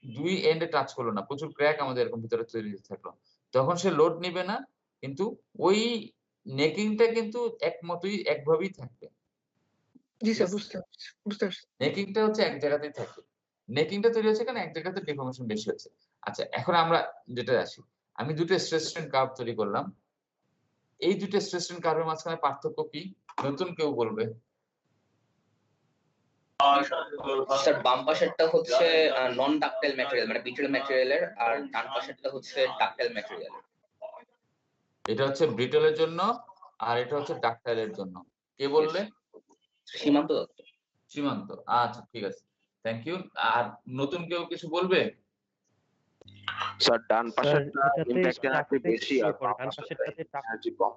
দুই এন্ডে টাচ করলো না, প্রচুর ক্র্যাক আমাদের এরকম ভিতরে তৈরি হতে থাকলো, তখন সে লোড নিবে না, কিন্তু ওই নেকিংটা কিন্তু একমতই একভাবেই থাকবে। জি স্যার, বুঝতে পারছি। নেকিংটা হচ্ছে এক জায়গাতেই থাকে, নেকিংটা তৈরি হচ্ছে কারণ এক জায়গাতে ডিফর্মেশন বেশি হচ্ছে। আচ্ছা, এখন আমরা যেটা আসি, আমি দুটো স্ট্রেস স্ট্রেন কার্ভ তৈরি করলাম, এই দুটো স্ট্রেস স্ট্রেন কার্ভের মাঝখানে পার্থক্য কি, নতুন কেউ বলবে? স্যার বাম পাশেরটা হচ্ছে নন ডাকটাইল ম্যাটেরিয়াল মানে ব্রিটল ম্যাটেরিয়ালের, আর ডান পাশেরটা হচ্ছে ডাকটাইল ম্যাটেরিয়ালের। এটা হচ্ছে ব্রিটলের জন্য আর এটা হচ্ছে ডাকটাইলের জন্য। কে বললে? সীমান্ত দত্ত। সীমান্ত, আচ্ছা ঠিক আছে, থ্যাংক ইউ। আর নতুন কেউ কিছু বলবে? স্যার ডান পাশেরটা ইমপ্যাক্ট এনার্জি বেশি আর বাম পাশেরটাতে এনার্জি কম।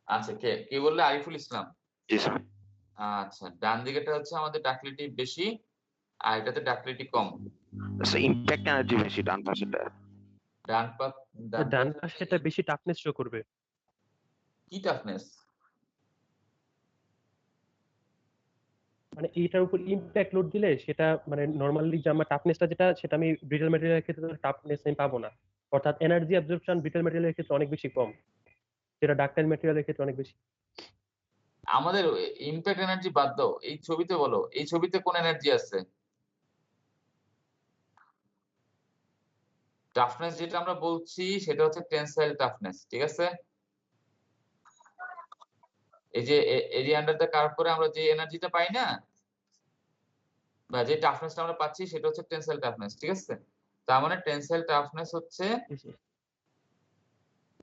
আচ্ছা, কে বললে? আরিফুল ইসলাম। জি স্যার। আচ্ছা, ডান দিকেটা হচ্ছে আমাদের ডাকলিটি বেশি আর এটাতে ডাকলিটি কম। স্যার ইমপ্যাক্ট এনার্জি বেশি ডান পাশেরটা। ডান পাশেরটা বেশি টাফনেস শো করবে। কি টাফনেস? মানে এইটার উপর ইমপ্যাক্ট লোড দিলে সেটা মানে নরমালি যে আমার টাফনেসটা যেটা, সেটা আমি ব্রিটল ম্যাটেরিয়ালের ক্ষেত্রে টাফনেস আমি পাবো না, অর্থাৎ এনার্জি অ্যাবজর্পশন ব্রিটল ম্যাটেরিয়ালের ক্ষেত্রে অনেক বেশি কম, যেটা ডাকটাইল ম্যাটেরিয়ালের ক্ষেত্রে অনেক বেশি। আমাদের ইমপ্যাক্ট এনার্জি বাদ দাও, এই ছবিতে বলো, এই ছবিতে কোন এনার্জি আছে? টাফনেস যেটা আমরা বলছি সেটা হচ্ছে টেনসাইল টাফনেস, ঠিক আছে? এই যে এরিয়া আন্ডার দ্য কার্ভ করে আমরা যে এনার্জিটা পাই না, বা যে টাফনেসটা আমরা পাচ্ছি সেটা হচ্ছে টেনসাইল টাফনেস, ঠিক আছে? তার মানে টেনসাইল টাফনেস হচ্ছে,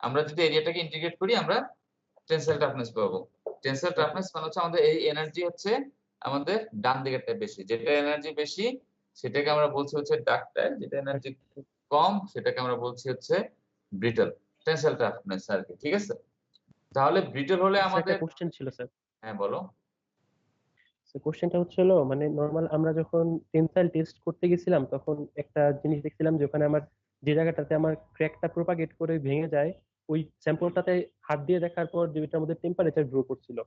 আমরা যদি এরিয়াটাকে ইন্টিগ্রেট করি আমরা টেনসাইল টাফনেস পাবো। টেনসাইল টাফনেস মানে হচ্ছে আমাদের এই এনার্জি হচ্ছে আমাদের ডান দিকেরটা বেশি, যেটা এনার্জি বেশি সেটাকে আমরা বলছি হচ্ছে ডাকটাইল, যেটা এনার্জি কম সেটাকে আমরা বলছি হচ্ছে ব্রিটল, টেনসাইল টাফনেস আর কি, ঠিক আছে? তাহলে ব্রিটল হলে আমাদের একটা কোশ্চেন ছিল স্যার। হ্যাঁ বলো। কোশ্চেনটা হচ্ছিল মানে নর্মাল আমরা যখন টেনসাইল টেস্ট করতে গেছিলাম তখন একটা জিনিস দেখছিলাম যে ওখানে আমার যে জায়গাটাতে আমার ক্র্যাকটা প্রোপাগেট করে ভেঙে যায় ওই স্যাম্পলটাতে হাত দিয়ে দেখার পর যেটার মধ্যে টেম্পারেচার ড্র করছিল।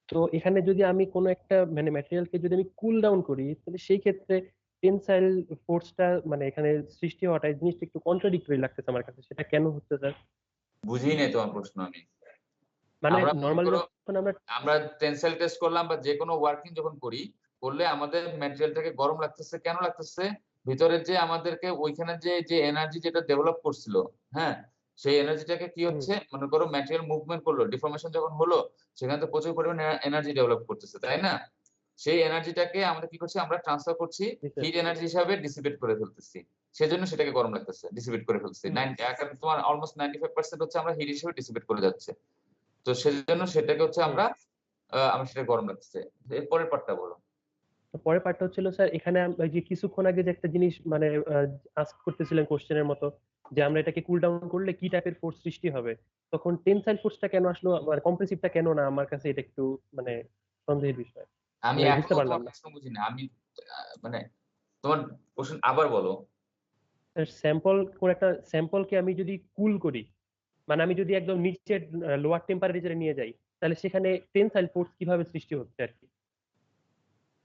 তো এখানে যদি আমি কোনো একটা মানে ম্যাটেরিয়ালকে যদি আমি কুল ডাউন করি তাহলে সেই ক্ষেত্রে টেনসাইল ফোর্সটা মানে এখানে সৃষ্টি হওয়াটা এই জিনিসটা একটু কন্ট্রাডিক্টরি লাগতেছে আমার কাছে, সেটা কেন হচ্ছে স্যার? বুঝিই নাই তোমার প্রশ্ন আমি। মানে আমরা নরমালি যখন আমরা টেনসাইল টেস্ট করলাম বা যে কোনো ওয়ার্কিং যখন করি, করলে আমাদের ম্যাটেরিয়ালটাকে গরম লাগতেছে, কেন লাগতেছে? ভিতরে যে আমাদেরকে ওইখানে যে এনার্জি যেটা ডেভেলপ করছিল, হ্যাঁ, সেই এনার্জিটাকে কি হচ্ছে, মনে করো ম্যাটেরিয়াল মুভমেন্ট করলো, ডিফর্মেশন যখন হলো, সেখানে তো প্রচুর পরিমাণে এনার্জি ডেভেলপ করতেছে, তাই না? সেই এনার্জিটাকে আমরা কি করছি, আমরা ট্রান্সফার করছি হিট এনার্জি হিসাবে ডিসিপেট করে ফেলতেছি, সেজন্য সেটাকে গরম লাগতেছে, ডিসিপেট করে ফেলতেছি। কারণ তোমার অলমোস্ট 95% হচ্ছে আমরা হিট হিসেবে ডিসিপেট করে যাচ্ছে, তো সেজন্য সেটাকে হচ্ছে আমরা সেটা গরম লাগতেছে। এরপরের পার্টটা বলো। পরের পার্টটা হচ্ছিল স্যার এখানে ওই যে কিছুক্ষণ আগে যে একটা জিনিস মানে আস্ক করতেছিলেন কোশ্চেনের মতো যে আমরা এটাকে কুল ডাউন করলে কি টাইপের ফোর্স সৃষ্টি হবে, তখন টেনসাইল ফোর্সটা কেন আসলো মানে কম্প্রেসিভটা কেন না? আমার কাছে এটা একটু মানে সন্দেহের বিষয়, আমি বুঝতে পারলাম না। বুঝি না আমি, মানে তোমার কোশ্চেন আবার বলো। স্যাম্পল কোন একটা স্যাম্পলকে আমি যদি কুল করি, মানে আমি যদি একদম নিচের লোয়ার টেম্পারেচারে নিয়ে যাই, তাহলে সেখানে টেনসাইল ফোর্স কিভাবে সৃষ্টি হচ্ছে আর কি?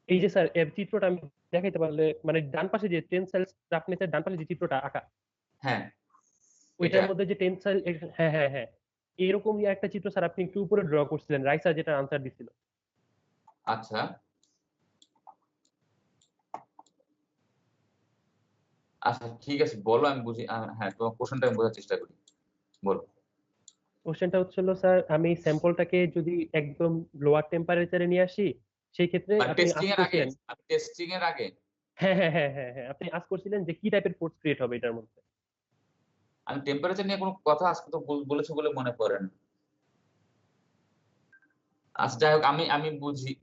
এই যে স্যার এর চিত্রটা আমি দেখাইতে পারলে, মানে ডান পাশে যে টেনসাইল টাফনেসের ডান পাশে যে চিত্রটা আঁকা, হ্যাঁ, ওইটার মধ্যে যে টেনসাইল, হ্যাঁ হ্যাঁ হ্যাঁ, এরকম একটা চিত্র স্যার আপনি একটু উপরে ড্র করছিলেন, রাইসা যেটা আনসার দিছিল। আচ্ছা আচ্ছা ঠিক আছে, বলো, আমি বুঝি। হ্যাঁ, তোমার কোশ্চেনটা আমি বোঝার চেষ্টা করি, বলো। কোশ্চেনটা হচ্ছিল স্যার আমি স্যাম্পলটাকে যদি একদম লোয়ার টেম্পারেচারে নিয়ে আসি, সেই ক্ষেত্রে আপনি টেস্টিং এর আগে, করছিলেন, আমি টেস্টিং এর আগে হ্যাঁ হ্যাঁ হ্যাঁ হ্যাঁ হ্যাঁ, আপনি আস্ক করছিলেন যে কি টাইপের ফোর্স ক্রিয়েট হবে এটার মধ্যে। আমি টেম্পারেচার নিয়ে কোনো কথা আজকে তো বলেছো বলে মনে পড়ে না। আচ্ছা যাই হোক, আমি বুঝি।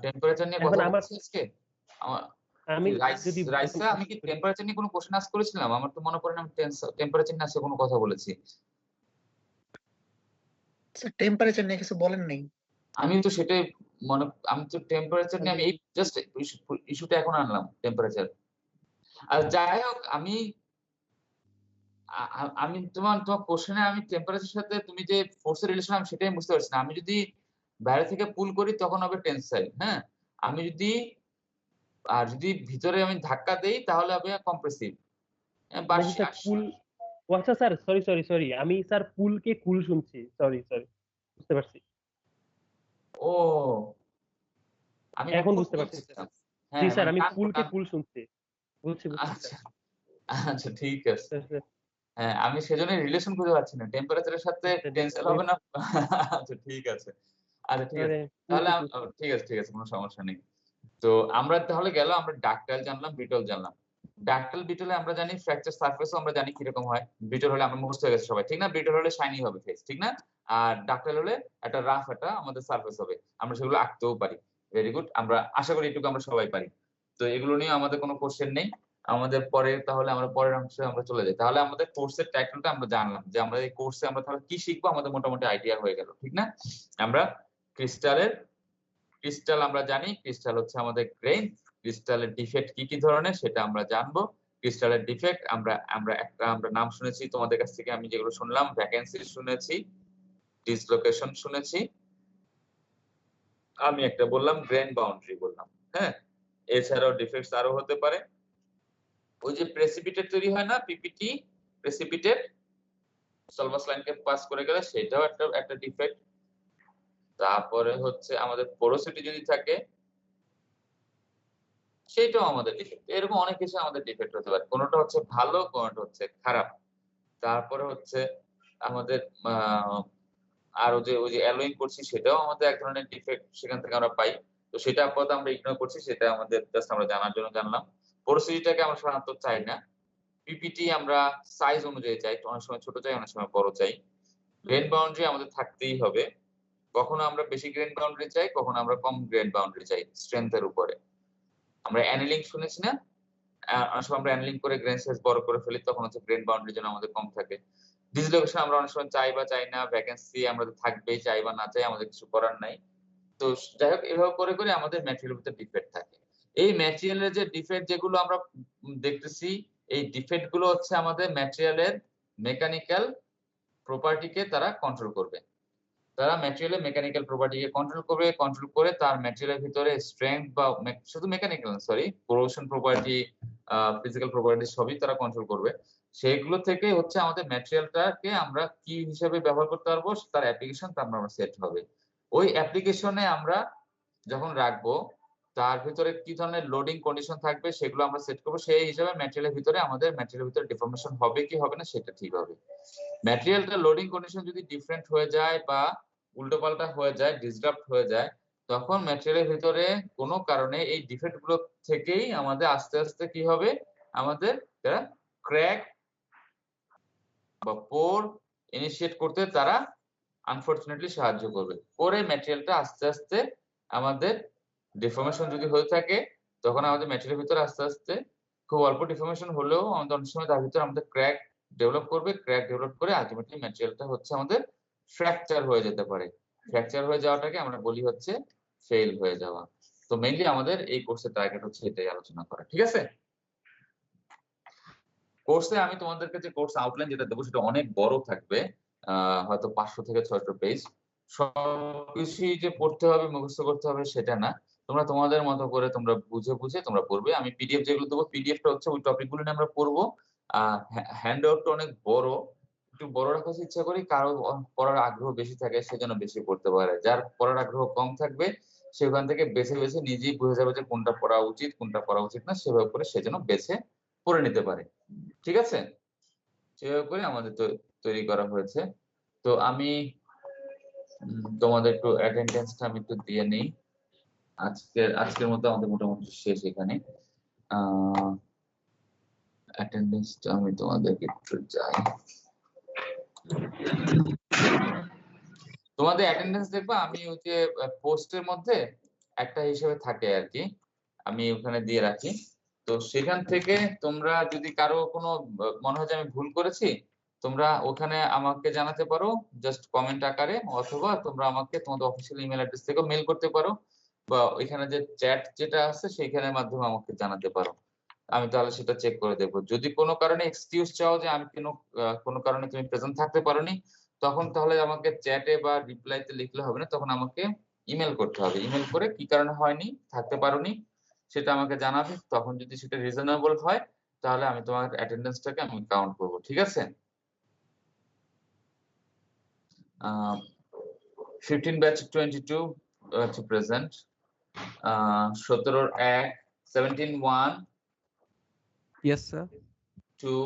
টেম্পারেচার নিয়ে কথা বলছি আজকে। আমি যদি রাইসা, আমি কি টেম্পারেচার নিয়ে কোনো কোশ্চেন আস্ক করেছিলাম? আমার তো মনে পড়ে না আমি টেম্পারেচার নিয়ে আজকে কোনো কথা বলেছি। টেম্পারেচার নিয়ে কিছু বলেন নাই। আমি তো সেটাই আমি তো টেম্পারেচার নিয়ে আমি এই জাস্ট ইস্যুটা এখন আনলাম, টেম্পারেচার। আর যাই হোক, আমি তোমার কোশ্চেনে আমি টেম্পারেচারের সাথে তুমি যে ফোর্সের রিলেশন, আমি সেটাই বুঝতে পারছি না। আমি যদি বাইরে থেকে পুল করি তখন হবে টেনসাইল, হ্যাঁ, আমি যদি ভিতরে আমি ধাক্কা দেই তাহলে হবে কম্প্রেসিভ। পুল, আচ্ছা স্যার সরি আমি স্যার পুলকে কুল শুনছি, সরি বুঝতে পারছি। ও, আমি এখন বুঝতে পারছি জি স্যার, আমি পুলকে কুল শুনছি, বুঝছি। আচ্ছা ঠিক আছে, হ্যাঁ, আমি সেজন্য রিলেশন খুঁজে পাচ্ছি না, টেম্পারেচারের সাথে টেনসাইল হবে না। আচ্ছা ঠিক আছে, তাহলে ঠিক আছে, কোনো সমস্যা নেই। তো আমরা তাহলে গেল, আমরা ডাকটাইল জানলাম, ব্রিটল জানলাম। ডাকটাইল ব্রিটলে আমরা জানি ফ্র্যাকচার সারফেসও আমরা জানি কিরকম হয়। ব্রিটল হলে আমরা মুখস্থ হয়ে গেছে সবাই, ঠিক না? ব্রিটল হলে শাইনি হবে ফেস, ঠিক না? আর ডাকটাইল হলে একটা রাফ একটা আমাদের সারফেস হবে, আমরা সেগুলো আঁকতেও পারি। ভেরি গুড, আমরা আশা করি এটুকু আমরা সবাই পারি। তো এগুলো নিয়ে আমাদের কোনো কোশ্চেন নেই। আমাদের তাহলে আমরা পরের অংশে আমরা চলে যাই। তাহলে আমাদের কোর্সের টাইটেলটা আমরা জানলাম, যে আমরা এই কোর্সে আমরা তাহলে কি শিখবো, আমাদের মোটামুটি আইডিয়া হয়ে গেল, ঠিক না? আমরা ক্রিস্টাল আমরা জানি, ক্রিস্টাল হচ্ছে আমাদের গ্রেইন। ক্রিস্টালের ডিফেক্ট কি ধরনের সেটা আমরা জানবো। ক্রিস্টালের ডিফেক্ট আমরা নাম শুনেছি তোমাদের কাছ থেকে, আমি যেগুলো শুনলাম, ভ্যাকেন্সি শুনেছি, ডিসলোকেশন শুনেছি, আমি একটা বললাম গ্রেন বাউন্ডারি বললাম, হ্যাঁ। এছাড়াও ডিফেক্টস আরো হতে পারে, ওই যে প্রেসিপিটেট তৈরি হয় না, পিপিটি প্রেসিপিটেট, সলভাস লাইনকে পাস করে গেলে সেটাও একটা ডিফেক্ট। তারপরে হচ্ছে আমাদের পোরোসিটি যদি থাকে সেটাও আমাদের ডিফেক্ট। এরকম অনেক কিছু আমাদের ডিফেক্ট হতে পারে, কোনোটা হচ্ছে ভালো, কোনোটা হচ্ছে খারাপ। তারপরে হচ্ছে আমাদের আর ওই যে অ্যালোয়িং করছি সেটাও আমাদের এক ধরনের ডিফেক্ট, সেখান থেকে আমরা পাই। তো সেটা আপাতত আমরা ইগনোর করছি, সেটা আমাদের জাস্ট আমরা জানার জন্য জানলাম। পোরোসিটিটাকে আমরা সাধারণত চাই না। পিপিটি আমরা সাইজ অনুযায়ী চাই, অনেক সময় ছোট চাই, অনেক সময় বড় চাই। গ্রেন বাউন্ডারি আমাদের থাকতেই হবে, কখনো আমরা বেশি গ্রেন বাউন্ডারি চাই, কখনো আমরা কম গ্রেন বাউন্ডারি চাই স্ট্রেংথের উপরে। আমরা অ্যানিলিং শুনেছি না? অনেক সময় আমরা অ্যানিলিং করে গ্রেন সাইজ বড় করে ফেলি, তখন হচ্ছে গ্রেন বাউন্ডারির জন্য আমাদের কম থাকে। ডিসলোকেশন আমরা অনেক সময় চাই বা চাই না, ভ্যাকেন্সি আমাদের থাকবেই, চাই বা না চাই আমাদের কিছু করার নাই। তো যাই হোক, এভাবে করে করে আমাদের ম্যাটেরিয়ালের ভিতরে ডিফেক্ট থাকে। এই ম্যাটেরিয়ালের যে ডিফেক্ট যেগুলো আমরা দেখতেছি, এই ডিফেক্ট গুলো হচ্ছে আমাদের ম্যাটেরিয়ালের মেকানিক্যাল প্রপার্টিকে তারা কন্ট্রোল করবে। তারা ম্যাটেরিয়ালের মেকানিক্যাল প্রপার্টিকে কন্ট্রোল করবে, কন্ট্রোল করে তার ম্যাটেরিয়ালের ভিতরে স্ট্রেংথ বা শুধু মেকানিক্যাল না, sorry, corrosion property, physical property সবই তারা কন্ট্রোল করবে। সেগুলো থেকে হচ্ছে আমাদের ম্যাটেরিয়ালটাকে আমরা কি হিসেবে ব্যবহার করতে পারবো, তার অ্যাপ্লিকেশন তার আমরা সেট হবে। ওই অ্যাপ্লিকেশনে আমরা যখন রাখবো তার ভিতরে কি ধরনের লোডিং কন্ডিশন থাকবে সেগুলো আমরা সেট করবো। সেই হিসাবে ম্যাটেরিয়ালের ভিতরে আমাদের ম্যাটেরিয়ালের ভিতরে ডিফর্মেশন হবে কি হবে না সেটা ঠিক হবে। ম্যাটেরিয়ালটা লোডিং কন্ডিশন যদি ডিফারেন্ট হয়ে যায় বা উল্টোপাল্টা হয়ে যায়, ডিসরাপ্ট হয়ে যায়, তখন ম্যাটেরিয়ালের ভিতরে কোনো কারণে এই ডিফেক্ট গুলো থেকেই আমাদের আস্তে আস্তে কি হবে, আমাদের ক্র্যাক বা পোর ইনিশিয়েট করতে তারা আনফরচুনেটলি সাহায্য করবে। করে ম্যাটেরিয়ালটা আস্তে আস্তে আমাদের ডিফর্মেশন যদি হয়ে থাকে, তখন আমাদের ম্যাটেরিয়ালের ভিতরে আস্তে আস্তে খুব অল্প ডিফর্মেশন হলেও আমাদের অনেক সময় তার ভিতরে আমাদের ক্র্যাক ডেভেলপ করবে। ক্র্যাক ডেভেলপ করে আলটিমেটলি ম্যাটেরিয়ালটা হচ্ছে আমাদের ফ্র্যাকচার হয়ে যেতে পারে। ফ্র্যাকচার হয়ে যাওয়াটাকে আমরা বলি হচ্ছে ফেল হয়ে যাওয়া। তো মেইনলি আমাদের এই কোর্সের টার্গেট হচ্ছে এটাই আলোচনা করা, ঠিক আছে? কোর্সে আমি তোমাদেরকে যে কোর্স আউটলাইন যেটা দেবো সেটা অনেক বড় থাকবে, হয়তো 500 থেকে 600 পেজ। সবকিছুই যে পড়তে হবে, মুখস্থ করতে হবে সেটা না, তোমরা তোমাদের মতো করে তোমরা বুঝে বুঝে তোমরা পড়বে। আমি পিডিএফ যেগুলো দেবো, পিডিএফটা হচ্ছে ওই টপিকগুলো নিয়ে আমরা পড়বো। হ্যান্ড আউটটা অনেক বড়, একটু বড় রাখার ইচ্ছা করি, কারো পড়ার আগ্রহ বেশি থাকে সেজন্য বেশি পড়তে পারে। যার পড়ার আগ্রহ কম থাকবে সেখান থেকে বেছে বেছে নিজেই বুঝে যাবে যে কোনটা পড়া উচিত কোনটা পড়া উচিত না, সেভাবে করে সেজন্য বেছে পড়ে নিতে পারে, ঠিক আছে? সেভাবে করে আমাদের তৈরি করা হয়েছে। তো আমি তোমাদের একটু অ্যাটেন্ডেন্সটা আমি একটু দিয়ে নেই। আজকের মতো আমাদের মোটামুটি শেষ এখানে। অ্যাটেন্ডেন্সটা আমি তোমাদেরকে একটু যাই, তোমাদের অ্যাটেন্ডেন্স দেখবা আমি ওই যে পোস্টের মধ্যে একটা হিসেবে থাকে আর কি, আমি ওখানে দিয়ে রাখি। তো সেখান থেকে তোমরা যদি কারো কোনো মনে হয় যে আমি ভুল করেছি, তোমরা ওখানে আমাকে জানাতে পারো জাস্ট কমেন্ট আকারে, অথবা তোমরা আমাকে তোমাদের অফিসিয়াল ইমেল অ্যাড্রেস থেকে মেল করতে পারো, বা ওইখানে যে চ্যাট যেটা আছে সেইখানের মাধ্যমে আমাকে জানাতে পারো। আমি তাহলে সেটা চেক করে দেখবো। যদি কোনো কারণে এক্সকিউজ চাও যে আমি কোনো কারণে তুমি প্রেজেন্ট থাকতে পারোনি, তখন তাহলে আমাকে চ্যাটে বা রিপ্লাইতে লিখলে হবে না, তখন আমাকে ইমেল করতে হবে। ইমেল করে কি কারণে হয়নি, থাকতে পারোনি সেটা আমাকে জানাবে। তখন যদি সেটা রিজনেবল হয় তাহলে আমি তোমার অ্যাটেন্ডেন্সটাকে আমি কাউন্ট করব, ঠিক আছে? 15 ব্যাচ 22 হচ্ছে present, 17 17 1 Yes, sir. 2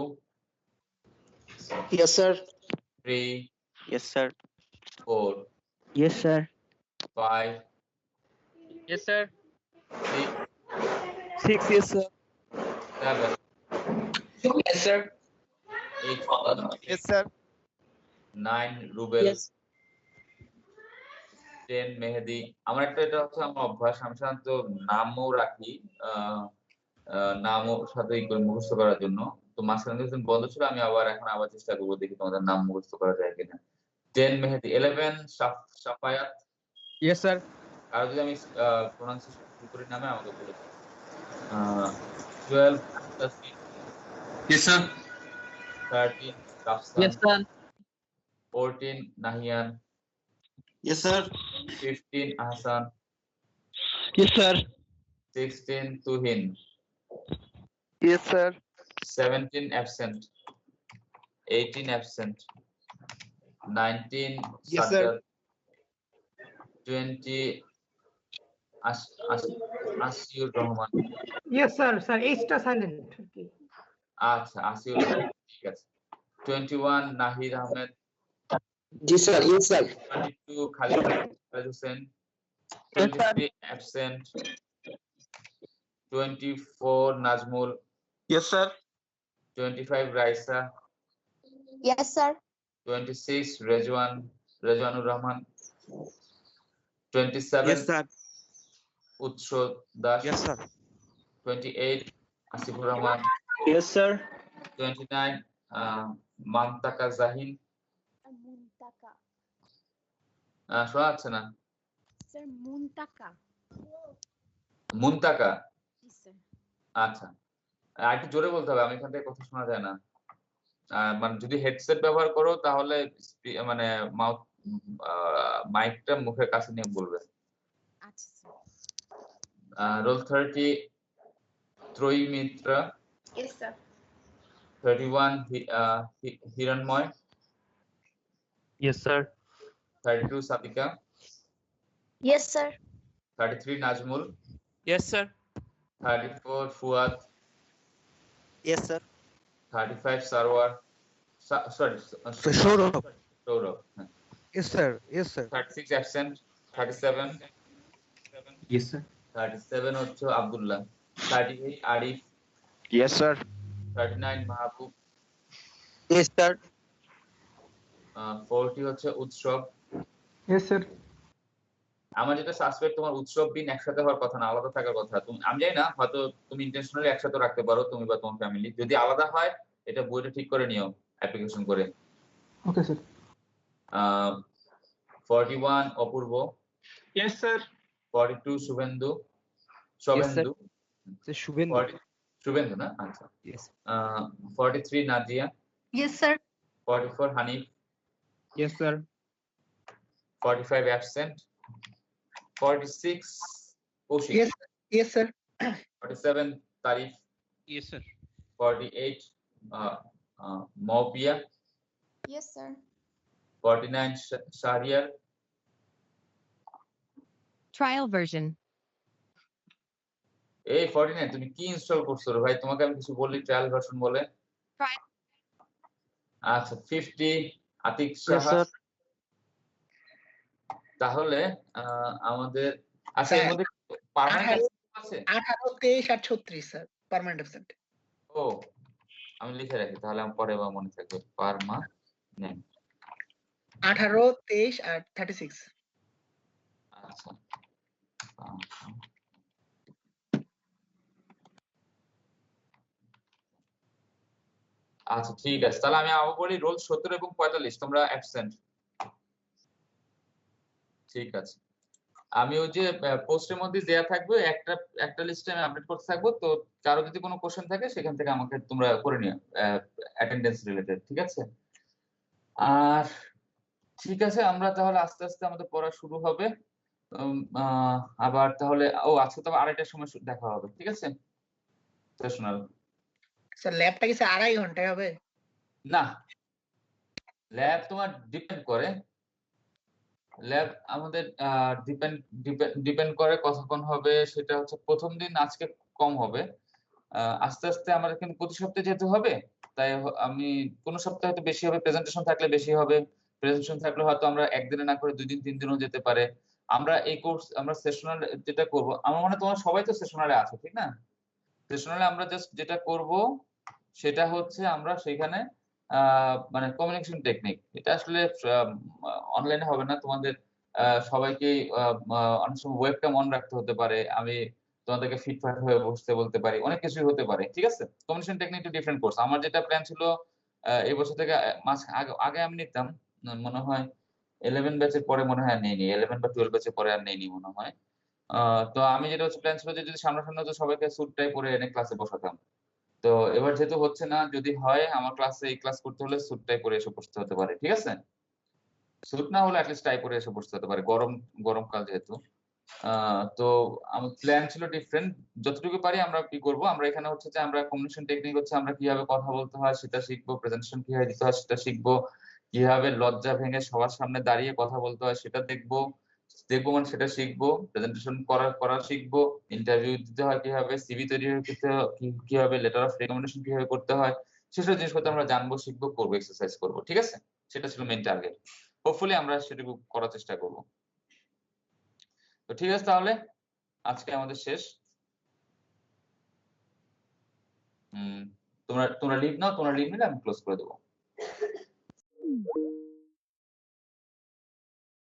Yes, sir. 3 Yes, sir. 4 Yes, sir. 5 Yes, sir. 6, yes, sir. 7 Yes, sir. 8 Yes, sir. 9 Rubel, Yes. 10 মেহেদি। আমার একটা এটা হচ্ছে আমার অভ্যাস, আমি সাধারণত নামও রাখি, নামও সাথে মুখস্থ করার জন্য। তো মাঝখানে কিছুদিন বন্ধ ছিল, আমি এখন আবার চেষ্টা করবো, দেখি তোমাদের নাম মুখস্থ করা যায় কিনা। 10 মেহেদি, 11 সাফায়াত। Yes, sir. আর যদি আমি প্রোনাউন্সিয়েশন ভুল করি নামে আমাকে বলে দিন। 12 Tasfin. Yes, sir. 13 Rafsan. Yes, sir. 14 Nahiyan. Yes, sir. 15 Ahsan. Yes, sir. 16 Tuhin. Yes, sir. 17 absent. 18 absent. 19 Yes, sir. Sadat. 20 আসিউর Rahman. Yes, sir. Sir, H-টা silent. Okay. আচ্ছা, আসিউর রহমান, ঠিক আছে। 21 Nahid Ahmed. Yes, sir. Yes, sir. 22 Khalid Hossain. 23 absent. 24 Nazmul. Yes, sir. 25 Raisa. Yes, sir. 26 রেজওয়ানুর Rahman. 27 Yes, sir. উৎস Das. Yes, sir. 28 Asifur Rahman. Yes, sir. 29 মান্তাকা Jahin. মুনতাকা শোনা যাচ্ছে না? Sir মুনতাকা মুন্তাকা। জি sir আচ্ছা, আর একটু জোরে বলতে হবে, আমি এখান থেকে কথা শোনা যায় না। মানে যদি হেডসেট ব্যবহার করো তাহলে মানে মাউথ মাইকটা মুখের কাছে নিয়ে বলবে। আচ্ছা sir roll 30 Trayee Mitra. Yes sir 31 Hiranmoy. Yes, sir. 32 Sadika. Yes sir 33 Nazmul. Yes, sir. 34 Fuad. Yes, sir. 35 Sarwar, sorry Sourav. Sourav. Yes, sir. Yes, sir. 36 absent. 37 Yes, sir. 37 হচ্ছে আব্দুল্লাহ। 38 আরিফ। Yes, sir. 39 মাহবুব। Yes, sir. 40 হচ্ছে উৎসব। Yes, sir. আমার যেটা সাসপেক্ট, তোমার উৎসব দিন একসাথে হওয়ার কথা না, আলাদা থাকার কথা। তুমি, আমি জানি না, হয়তো তুমি ইন্টেনশনালি একসাথে রাখতে পারো তুমি বা তোমার ফ্যামিলি। যদি আলাদা হয় এটা বইটা ঠিক করে নিও অ্যাপ্লিকেশন করে। Okay, sir. 41 অপূর্ব। Yes, sir. 42 Suvendu. Yes, sir. Suvendu. Sir, Shubhendu. Suvendu না? আচ্ছা। Yes. 43 Nazia. Yes sir 44 Hanif. Yes, sir. 45 absent. 46 Kaushik. Yes, sir. 47 Tarif. Yes, sir. 48 Moupiya. Yes sir 49 Shahriar. Trial version. এই 49 তুমি কি ইনস্টল করছো রে ভাই? তোমাকে আমি কিছু বললি ট্রায়াল ভার্সন বলে। Trial. আচ্ছা 50 আতিক Yes, সাহা। sir. তাহলে আমাদের আচ্ছা এর মধ্যে পার্মানেন্ট আছে 18 23 আর 36 স্যার পার্মানেন্ট অ্যাবসেন্ট। ও আমি লিখে রাখি তাহলে আমি পরে বা মনে থাকবে। পার্মানেন্ট 18 23 আর 36। আচ্ছা আচ্ছা ঠিক আছে, তাহলে আমি আবার বলি রোল 17 এবং 45 তোমরা অ্যাবসেন্ট। ঠিক আছে, আমি ওই যে পোস্টের মধ্যে দেয়া থাকবে একটা লিস্টে আমি আপডেট করতে থাকবো। তো কারো যদি কোনো কোশ্চেন থাকে সেখান থেকে আমাকে তোমরা করে নিও অ্যাটেন্ডেন্স রিলেটেড। ঠিক আছে? আর ঠিক আছে, আমরা তাহলে আস্তে আস্তে আমাদের পড়া শুরু হবে। আবার তাহলে আজকে তো আড়াইটার সময় দেখা হবে। ঠিক আছে? সেশনাল স্যার ল্যাবটা কি 2.5 ঘন্টায় হবে? না, ল্যাব তোমার ডিপেন্ড করে। ল্যাব আমাদের ডিপেন্ড করে কতক্ষণ হবে সেটা হচ্ছে। প্রথম দিন আজকে কম হবে, আস্তে আস্তে আমাদের কিন্তু প্রতি সপ্তাহে যেতে হবে। তাই আমি কোনো সপ্তাহে হয়তো বেশি হবে, প্রেজেন্টেশন থাকলে বেশি হবে। প্রেজেন্টেশন থাকলে হয়তো আমরা একদিনে না করে 2 দিন 3 দিনও যেতে পারে। আমরা এই কোর্স আমরা সেশনাল যেটা করব, আমার মনে হয় তোমরা সবাই তো সেশনালে আছো ঠিক না? সেশনালে আমরা জাস্ট যেটা করব সেটা হচ্ছে আমরা সেখানে মানে কমিউনিকেশন টেকনিক, এটা আসলে অনলাইনে হবে না। তোমাদের সবাইকে অনেক সময় ওয়েবক্যাম অন রাখতে হতে পারে, আমি তোমাদেরকে ফিটফাট হয়ে বসতে বলতে পারি, অনেক কিছুই হতে পারে। ঠিক আছে? Communication technique two different course. আমার যেটা প্ল্যান ছিল এই বছর থেকে আগে আমি নিতাম, মনে হয় 11 ব্যাচের পরে মনে হয় নেইনি, 11 বা 12 ব্যাচের পরে আর নেইনি মনে হয়। তো আমি যেটা হচ্ছে প্ল্যান ছিল যে যদি সামনাসামনি তো সবাইকে স্যুট টাই পরে এনে ক্লাসে বসাতাম। তো এবার যেহেতু হচ্ছে না, যদি হয় আমার ক্লাসে এই ক্লাস করতে হলে স্যুট টাই পরে এসে বসতে হতে পারে। ঠিক আছে? স্যুট না হলে অ্যাটলিস্ট টাই পরে এসে বসতে হতে পারে, গরমকাল যেহেতু। তো আমার প্ল্যান ছিল ডিফারেন্ট। যতটুকু পারি আমরা কি করব, আমরা এখানে হচ্ছে যে আমরা কমিউনিকেশন টেকনিক হচ্ছে আমরা কিভাবে কথা বলতে হয় সেটা শিখবো, প্রেজেন্টেশন কিভাবে দিতে হয় সেটা শিখবো, কিভাবে লজ্জা ভেঙে সবার সামনে দাঁড়িয়ে কথা বলতে হয় সেটা দেখবো মানে সেটা শিখবো, প্রেজেন্টেশন করা শিখবো, ইন্টারভিউ দিতে হয় কিভাবে, সিভি তৈরি করতে কিভাবে, লেটার অফ রেকমেন্ডেশন কিভাবে করতে হয়, সেসব জিনিসপত্র আমরা জানবো, শিখবো, করবো, এক্সারসাইজ করবো। ঠিক আছে? সেটা ছিল মেইন টার্গেট। হোপফুলি আমরা সেটুকু করার চেষ্টা করবো। তো ঠিক আছে, তাহলে আজকে আমাদের শেষ। তোমরা লিভ নাও, তোমরা লিভ নিলে আমি ক্লোজ করে দেবো।